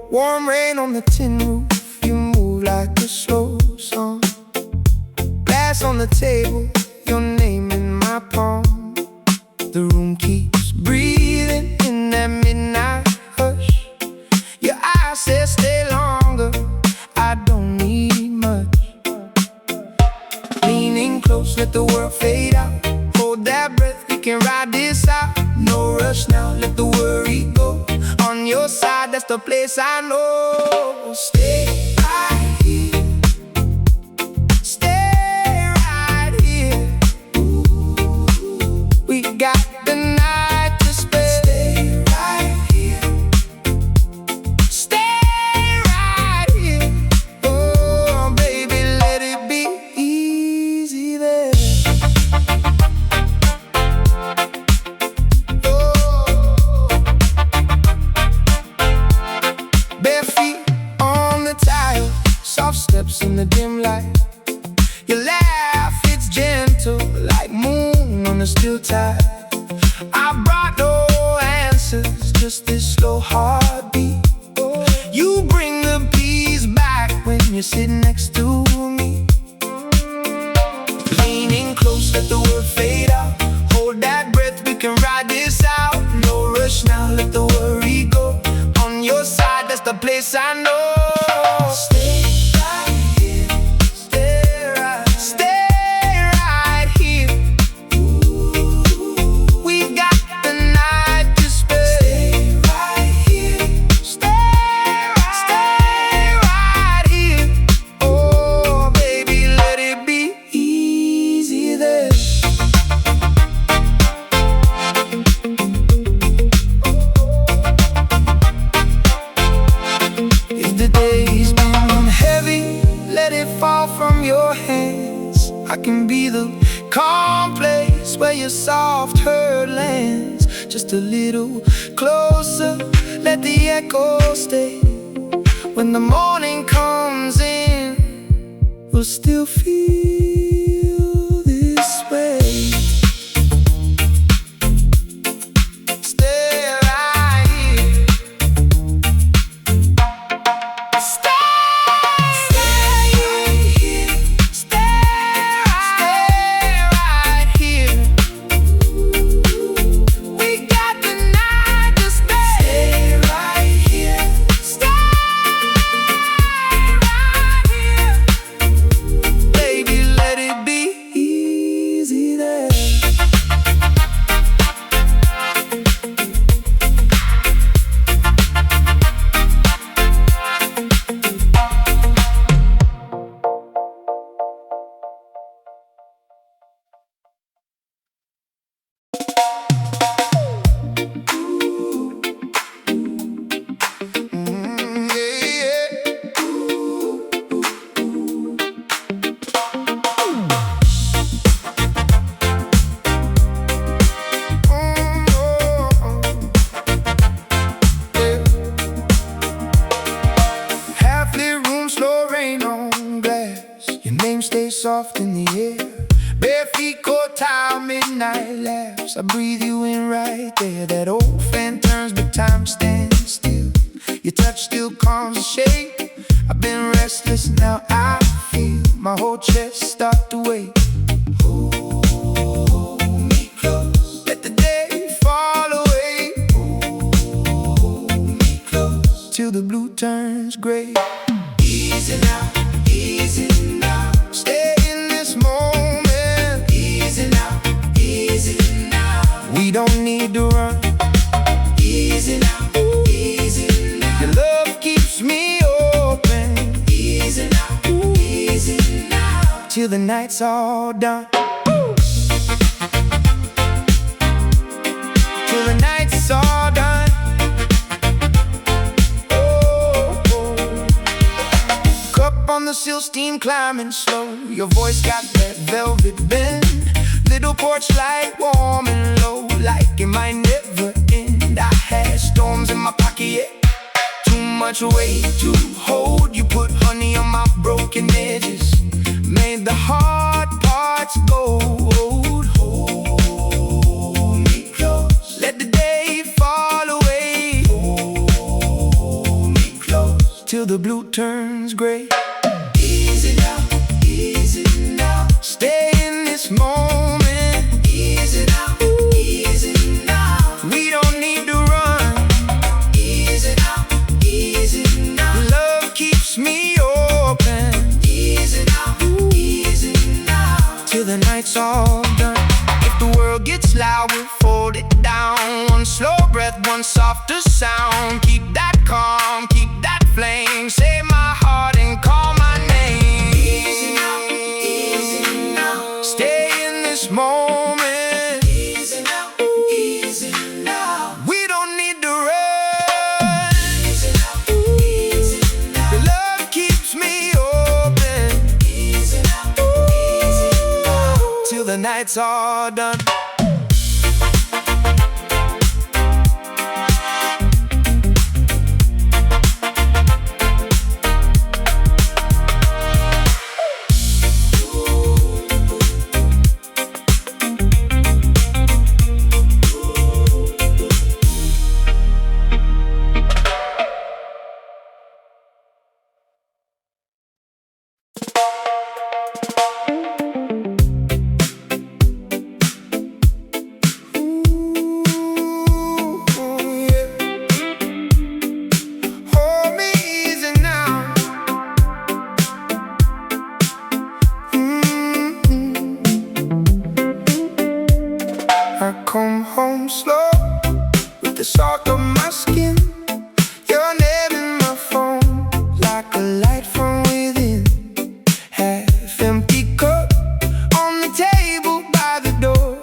Warm rain on the tin roof, you move like a slow song. Glass on the table, your name in my palm. The room keeps breathing in that midnight hush. Your eyes say stay longer, I don't need much. Leaning close, let the world fade out. Hold that breath, we can ride this out. No rush now, let the worry go. On your side, that's the place I know. Stay right here, stay right here. We got the night to spare. Stay right here, stay right here. Oh, baby, let it be easy there. Bare feet on the tile, soft steps in the dim light. Your laugh, it's gentle like moon on a still tide. I brought no answers, just this slow heartbeat. You bring the peace back when you sit next to me. Leaning close, let the world fade out. Hold that breath, we can ride this out. No rush now, let the worry go. On your side, that's the place I know. Stay right here, stay right here. We got the night to spare. Stay right here, stay right here. Oh, baby, let it be easy there. If the day's been heavy, let it fall from your hands. I can be the calm place where your soft hurt lands. Just a little closer, let the echo stay. When the morning comes in, we'll still feel this way. Stay right laughs, I breathe you in right there. That old fan turns, but time stands still. Your touch still calms the shake. I've been restless, now I feel my whole chest start to wake. Hold me close, let the day fall away. Hold me close, till the blue turns gray. Easy now, easy now. Stay in this moment. Easy now, easy now. We don't need to run. Easy now, easy now. Your love keeps me open. Easy now, easy now. Till the night's all done. Till the night's all done. On the sill, steam climbing slow. Your voice got that velvet bend. Little porch light, warm and low, like it might never end. I had storms in my pocket, yeah. Too much weight to hold. You put honey on my broken edges, made the hard parts gold. Hold me close, let the day fall away. Hold me close, till the blue turns gray. Easy now, easy now. Stay in this moment. Easy now, easy now. We don't need to run. Easy now, easy now. Love keeps me open. Easy now, easy now. Till the night's all done. If the world gets loud, we'll fold it down. One slow breath, one softer sound. Keep that calm, keep that flame. Save my heart and call my name. Moment. Easy now, easy now. We don't need to run. Easy now, easy now. Your love keeps me open. Easy now, easy now. Till the night's all done. I come home slow with the salt on my skin. Your name in my phone, like a light from within. Half empty cup on the table by the door.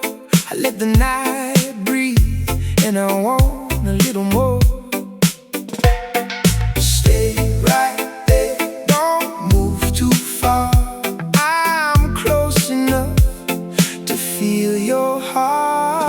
I let the night breathe and I want a little more. Stay right there, don't move too far. I'm close enough to feel your heart.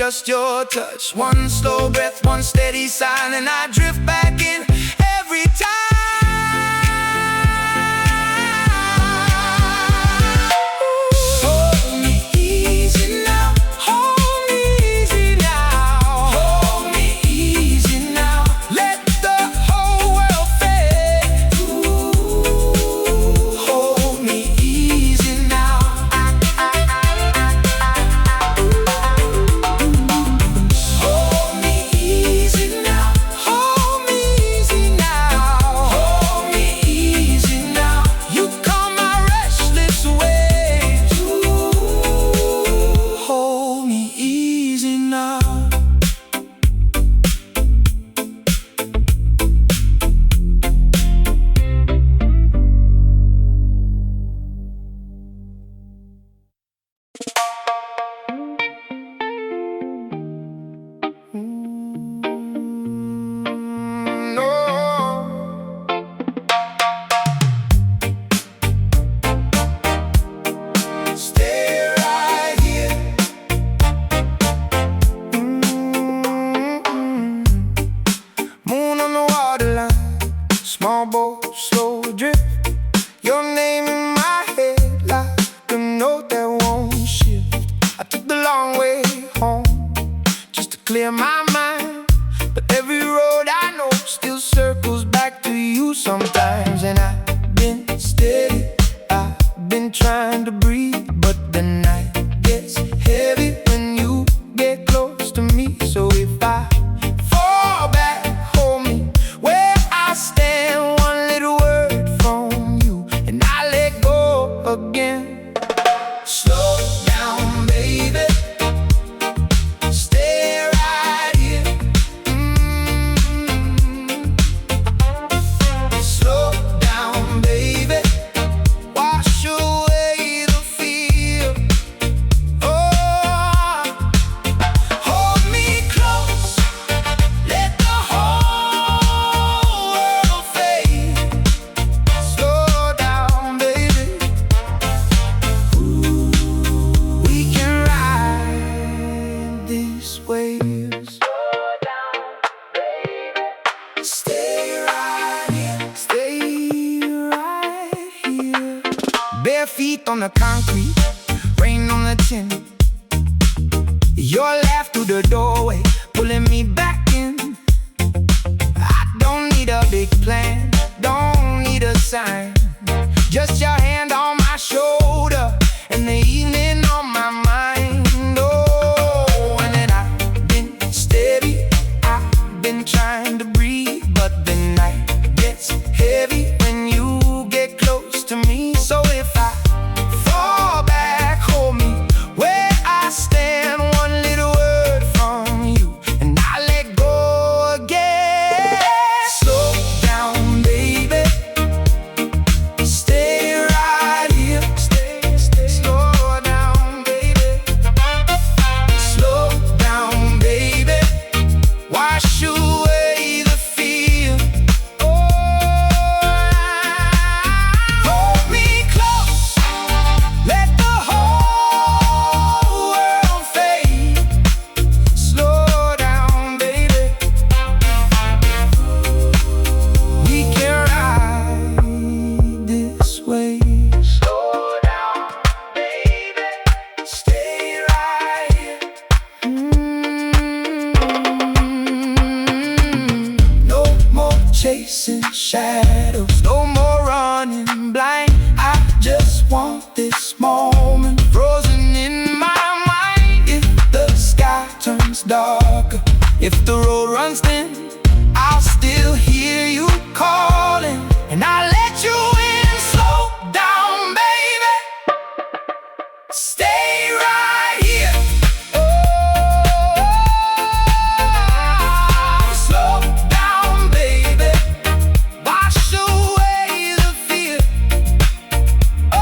just your touch. One slow breath, one steady sign, and I drift back in every time. Hold me easy now, hold me easy now, hold me easy now. Let the whole world fade. Ooh, hold me easy now. Hold me easy now, hold me easy now, hold me easy now. You calm my restless waves. Ooh, hold me easy now. No, stay right here. Moon on the waterline, small boat, slow drift. Your name in my head like a note that won't shift. I took the long way home just to clear my mind, but every road I know still circles back to you sometimes. And I've been steady, I've been trying to breathe, but the night gets heavy when you get close to me. So if I fall back, hold me where I stand. One little word from you and I let go again. Slow down, baby, stay right here. Slow down, baby, wash away the fear. Oh, hold me close, let the whole world fade. Slow down, baby, we can ride these waves. Stay right here, stay right here. Bare feet on the concrete, rain on the tin. Your laugh through the doorway, pulling me back in. I don't need a big plan, don't need a sign. Just your hand on my shoulder and the evening on my mind. Oh, and then I've been steady, I've been trying to breathe, but the night gets heavy when you get close to me. So if I fall back, hold me where I stand. One little word from you and I let go again. Slow down, baby, stay right here. Slow down, baby, slow down, baby, wash away the fear. Oh, hold me close, let the whole world fade. Slow down, baby, we can ride this way. Slow down, baby, stay right here. No more chasing shadows, no more running blind. I just want this moment frozen in my mind. If the sky turns darker, if the road runs thin, I'll still hear you calling and I let you in. Slow down, baby, stay right here. Oh, slow down, baby, wash away the fear. Oh,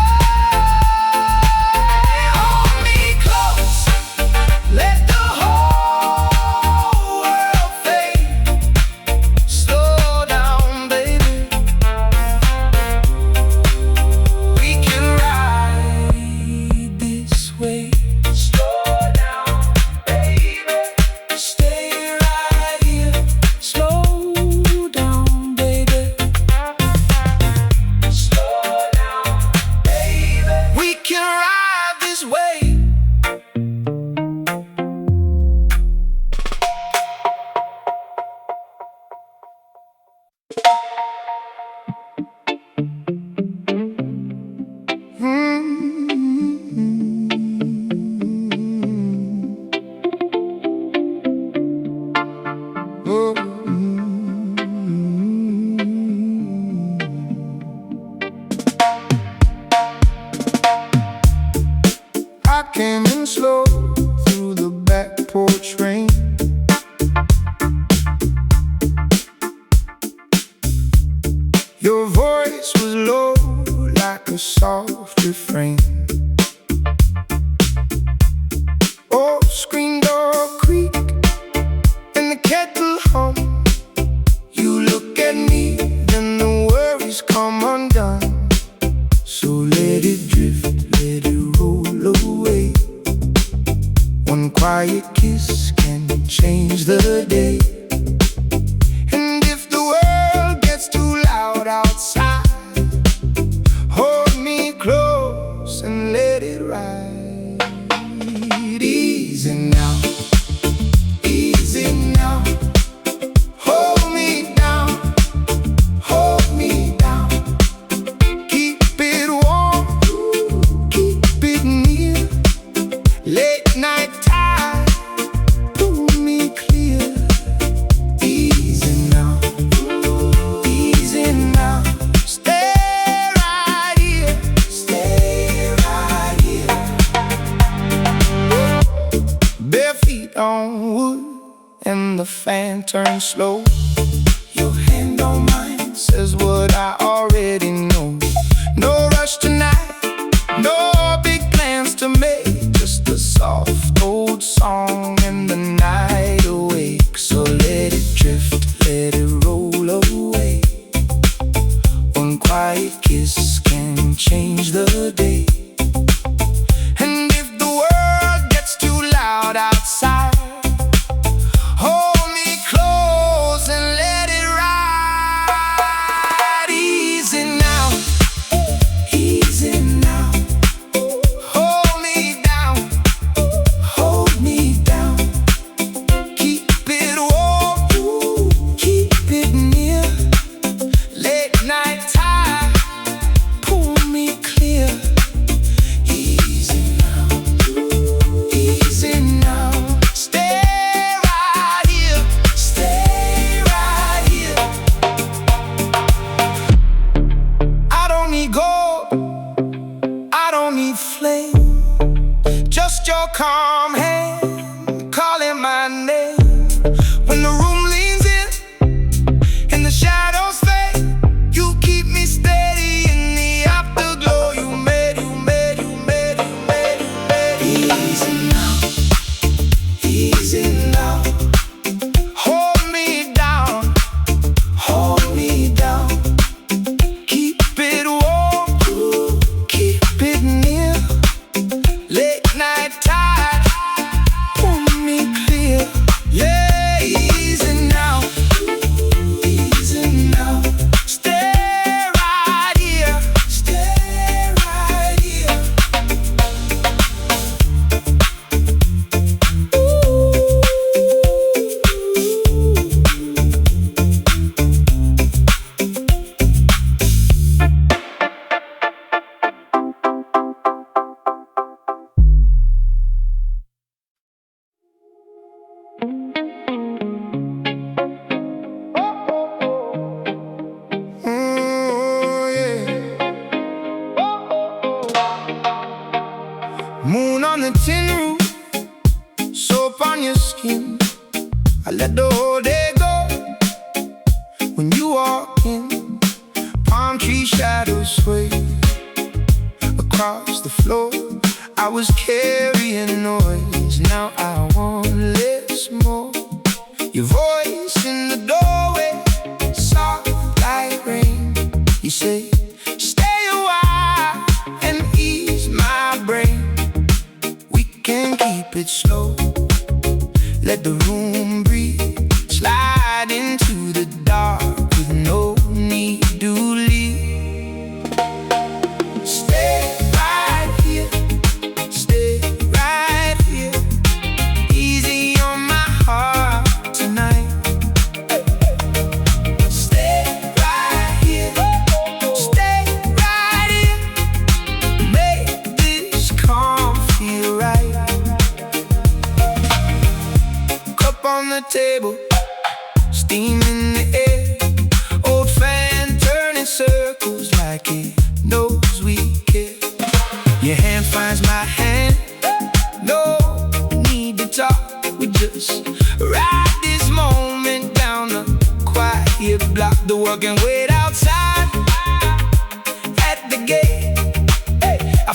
came in slow through the back porch rain. Your voice was low like a soft refrain. Oh, screen door creak and the kettle hum. You look at me, then the worries come undone. So let it drift, let it roll away. One quiet kiss can change the day. And if the world gets too loud outside, hold me close and let it ride. Easy now, easy now. Hold me down, hold me down. Keep it warm, keep it near. Late night tide, pull me clear. Easy now, easy now. Stay right here, stay right here. Bare feet on wood and the fan turns slow. Your hand on mine says what I already know. No rush tonight, no big plans to make. Just a soft old song and the night awake. So let it drift, let it roll away. One quiet kiss can change the day. And if the world gets too loud outside, hold me close and let it ride. Easy now, easy now. Hold me down, hold me down. Keep it warm, keep it near. Late night tide, pull me clear. Easy now, easy now. Stay right here, stay right here. I don't need gold, I don't need flame. Just your calm hand calling my name. When the room leans in and the shadows fade, you keep me steady in the afterglow. You made, you made, you made, you made, you made. Easy now, easy now. Hold me down, hold me down. Keep it warm, keep it near. Late night tide, pull me clear. Yeah, easy now, easy now. Stay right here, stay right here. Oh, yeah. Moon on the tin roof, soap on your skin. I let the whole day go when you walk in. Palm tree shadows sway across the floor. I was carrying noise, now I want less more. Your voice in the doorway, soft like rain. You say, stay a while and ease my brain. We can keep it slow, let the room breathe. Slide into the dark with no need to leave. Stay right here, stay right here. Easy on my heart tonight.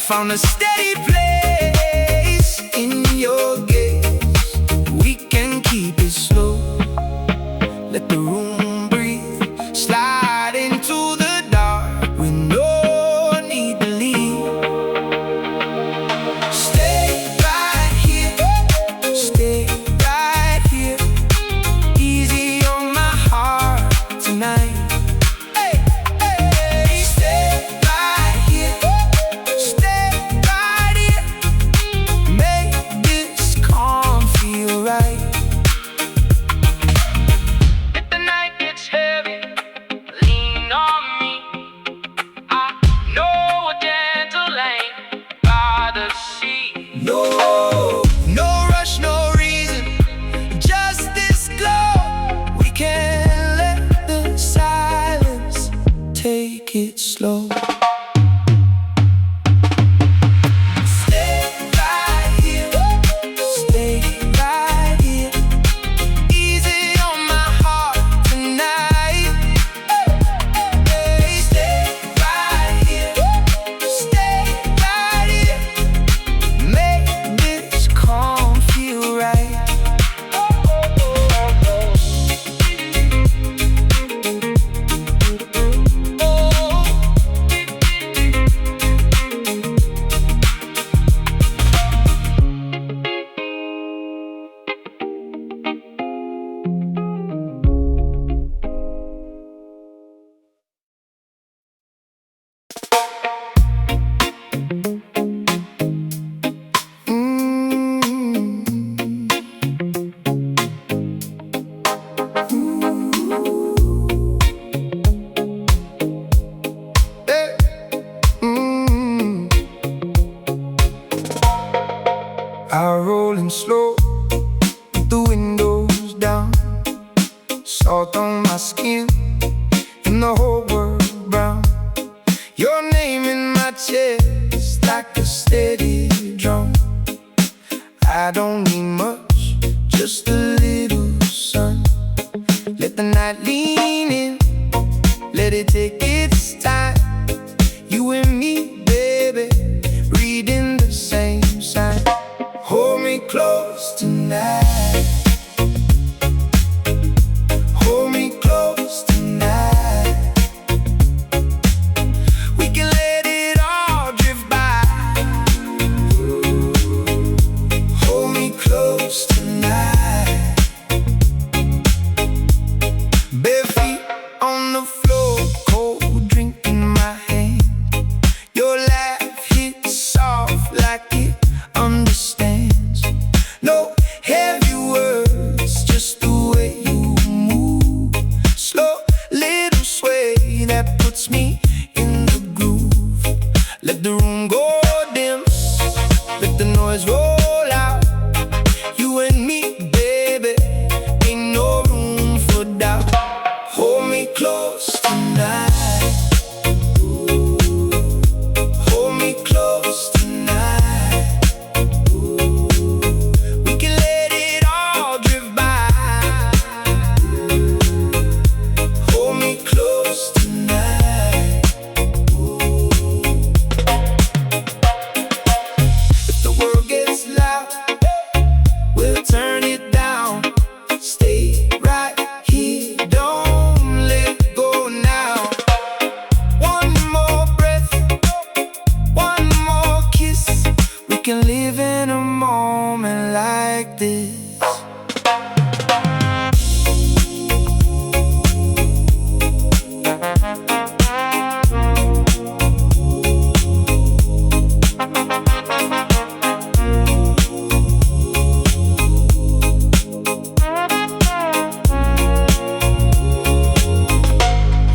found a steady place in your gaze. We can keep it slow, let the room breathe, slide into the dark with no need to leave. Stay right here, stay right here, easy on my heart tonight. No, no rush, no reason, just this glow. We can let the silence take it slow. Stay right here, stay right here, easy on my heart tonight. Hey, stay right here, stay right here, make this calm feel right. I rolling slow with the windows down, salt on my skin and the whole world brown. Your name in my chest like a steady drum. I don't need much, just a little sun. Let the night lean in, let it take its time. You and me, baby, reading the same sign. Hold me close tonight, hold me close tonight. We can let it all drift by. Hold me close tonight. Bare feet on the floor, cold drink in my hand. Your laugh hits soft like it understands. No heavy words, just the way you move. Slow little sway that puts me in the groove. Let the room go dim, let the noise roll out. You and me, baby, ain't no room for doubt. Hold me close tonight. Hold me close tonight. We can let it all drift by. Hold me close tonight. If the world gets loud, we'll turn it down. Stay right here, don't let go now. One more breath, one more kiss. We can live in a moment like this.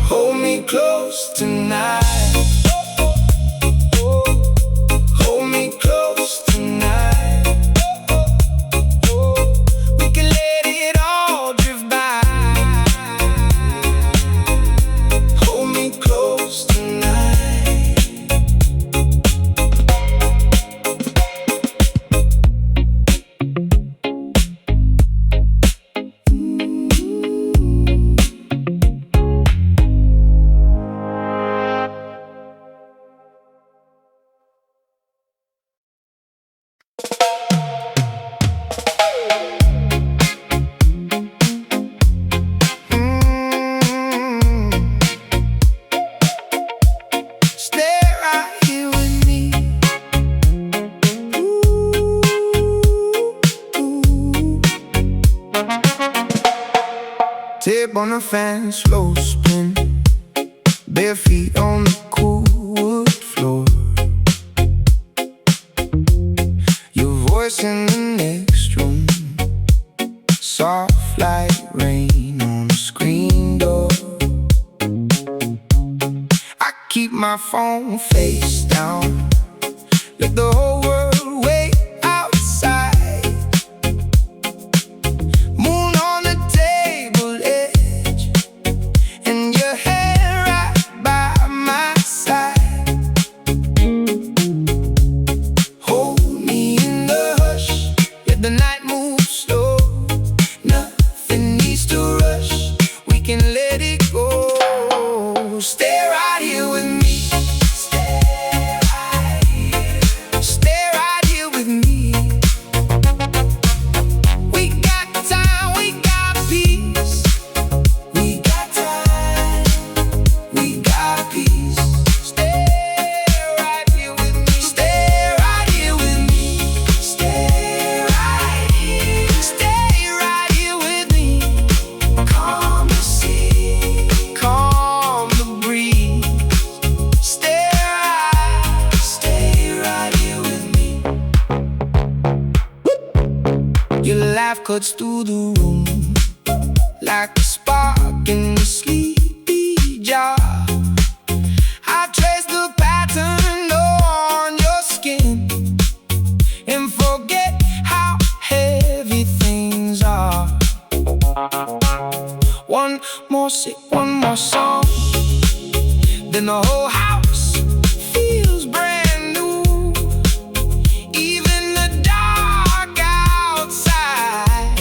Hold me close tonight. Hold me close tonight. on the fan, slow spin, bare feet on the cool wood floor. Your voice in the next room, soft like rain on the screen door. I keep my phone face down, let the whole world wait outside. Moon on the table edge, and your hair right by my side. Hold me in the hush, let the night move slow. Nothing needs to rush, we can let it go. Stay right here with me. Your laugh cuts through the room like a spark in the sleepy jar. I trace the pattern on your skin and forget how heavy things are. One more sip, one more song, then the whole house feels brand new. Even the dark outside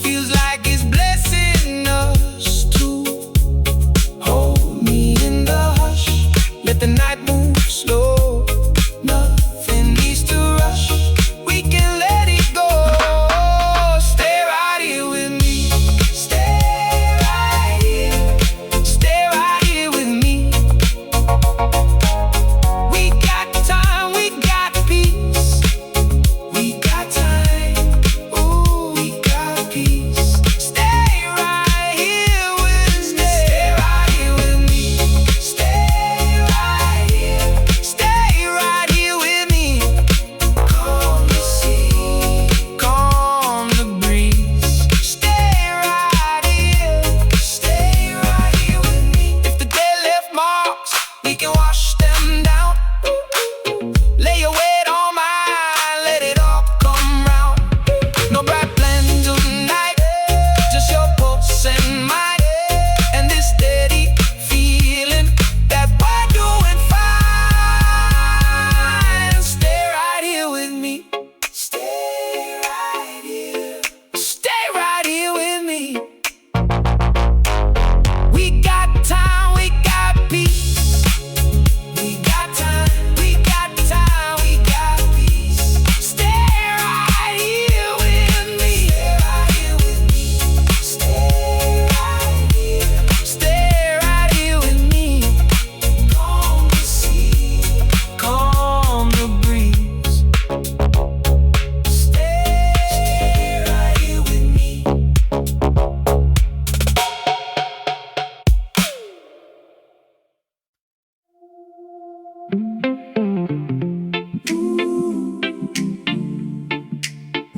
feels like it's blessing us too. Hold me in the hush, let the night move slow. Nothing needs to rush, we can let it go. Stay right here with me. Stay right here. Stay right here with me. We got time, we got peace. We got time, ooh, we got peace. Stay right here with me. Stay right here with me. Stay right here. Stay right here with me. Calm the sea, calm the breeze. Stay right here. Stay right here with me. If the day left marks, we can wash them down. Lay your weight on mine, let it all come round. No bright plans tonight, just your pulse and mine, and this steady feeling that we're doing fine. Stay right here with me. Stay right here. Stay right here with me. We got time, we got peace. We got time, we got time, we got peace. Stay right here with me. Stay right here with me. Stay right here. Stay right here with me. Calm the sea, calm the breeze. Stay right here with me.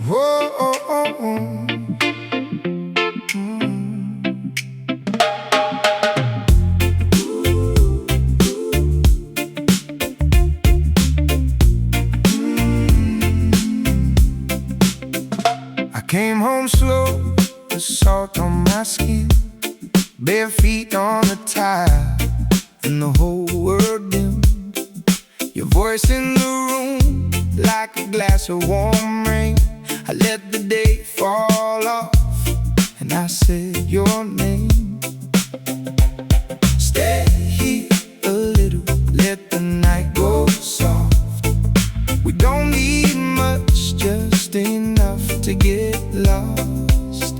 Whoa, oh, oh, oh. I came home slow, the salt on my skin, bare feet on the tile, and the whole world dimmed. Your voice in the room like a glass of warm rain. I let the day fall off, and I said your name. Stay here a little, let the night go soft. We don't need much, just enough to get lost.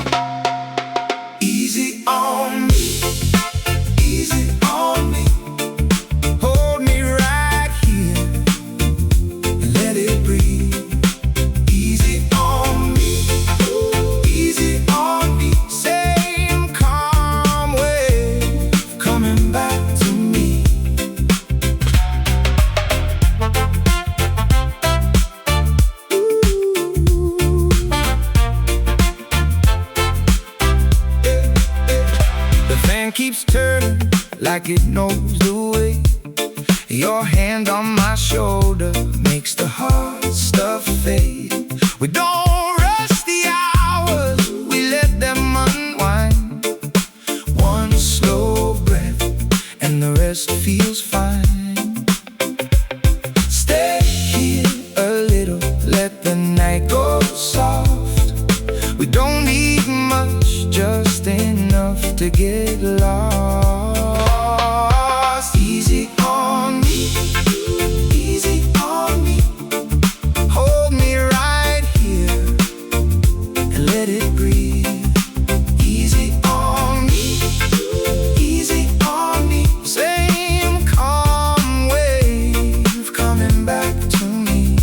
Easy on me, easy on me. Hold me right here and let it breathe. Easy on me, easy on me. Same calm. like it knows the way. Your hand on my shoulder makes the hard stuff fade. We don't rush the hours, we let them unwind. One slow breath and the rest feels fine. Stay here a little, let the night go soft. We don't need much, just enough to get lost. Easy on me, easy on me. Hold me right here and let it breathe. Easy on me, easy on me. Same calm wave coming back to me.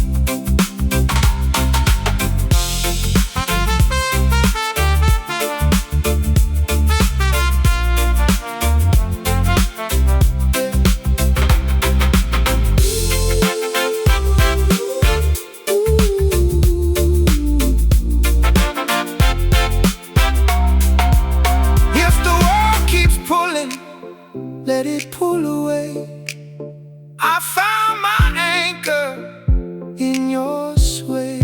If the world keeps pulling, let it pull away. I found my anchor in your sway.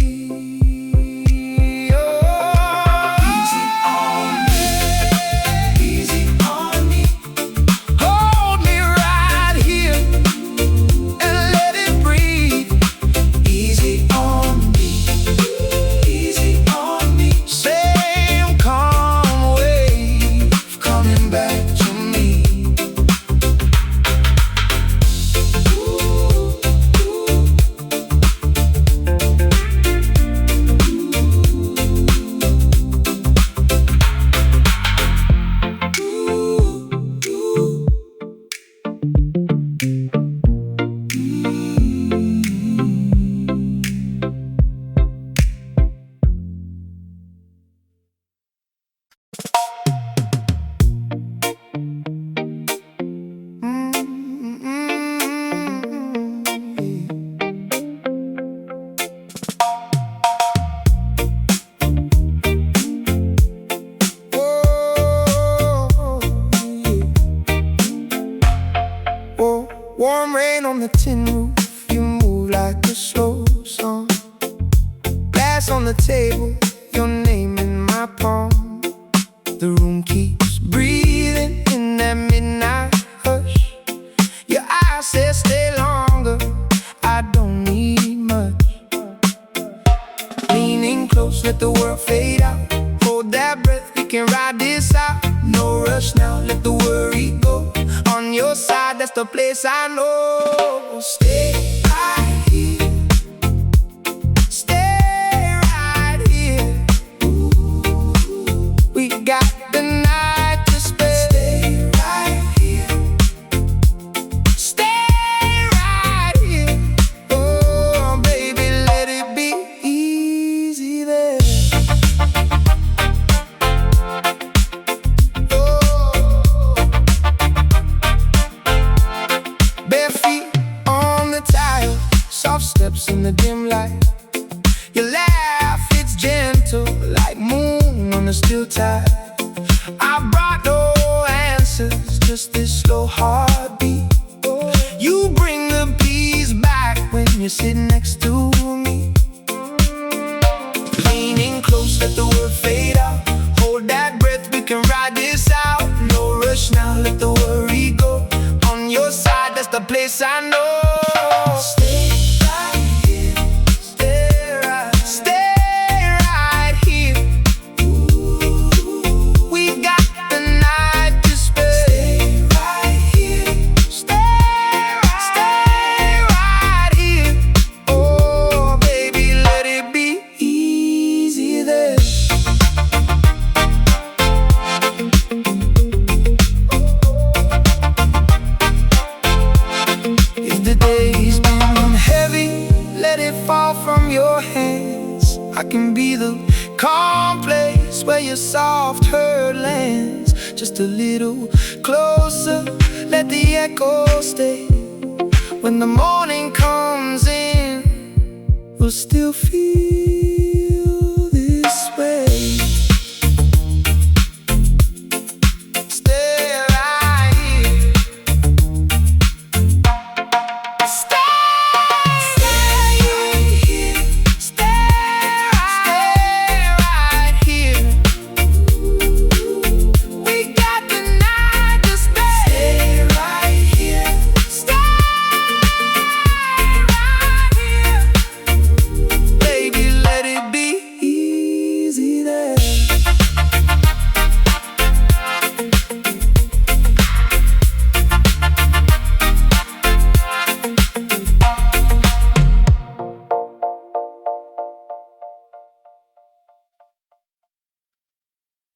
Oh, easy on me, easy on me. Hold me right here and let it breathe. Easy on me, easy on me. Same calm wave coming back to me. Warm rain on the tin roof, you move like a slow song. Glass on the table, your name in my palm. The room keeps breathing in that midnight hush. Your eyes say stay longer, I don't need much. Leaning close, let the world fade out. Hold that breath, we can ride this out. No rush now, let the worry go. On your side, that's the place I know. Stay right here, stay right here. We got the night to spare. Stay right here, stay right here. Oh, baby, let it be easy there. Bare feet on the tile, soft steps in the dim light. Your laugh, it's gentle like moon on a still tide. I brought no answers, just this slow heartbeat. You bring the peace back when you sit next to me. Leaning close, let the world fade out. Hold that breath, we can ride this out. No rush now, let the worry go. On your side, that's the place I know. Stay right here, stay right here. We got the night to spare. Stay right here, stay right here. Oh, baby, let it be easy there. If the day's been heavy, let it fall from your hands. I can be the calm place where your soft hurt lands. Just a little closer, let the echo stay. When the morning comes in, we'll still feel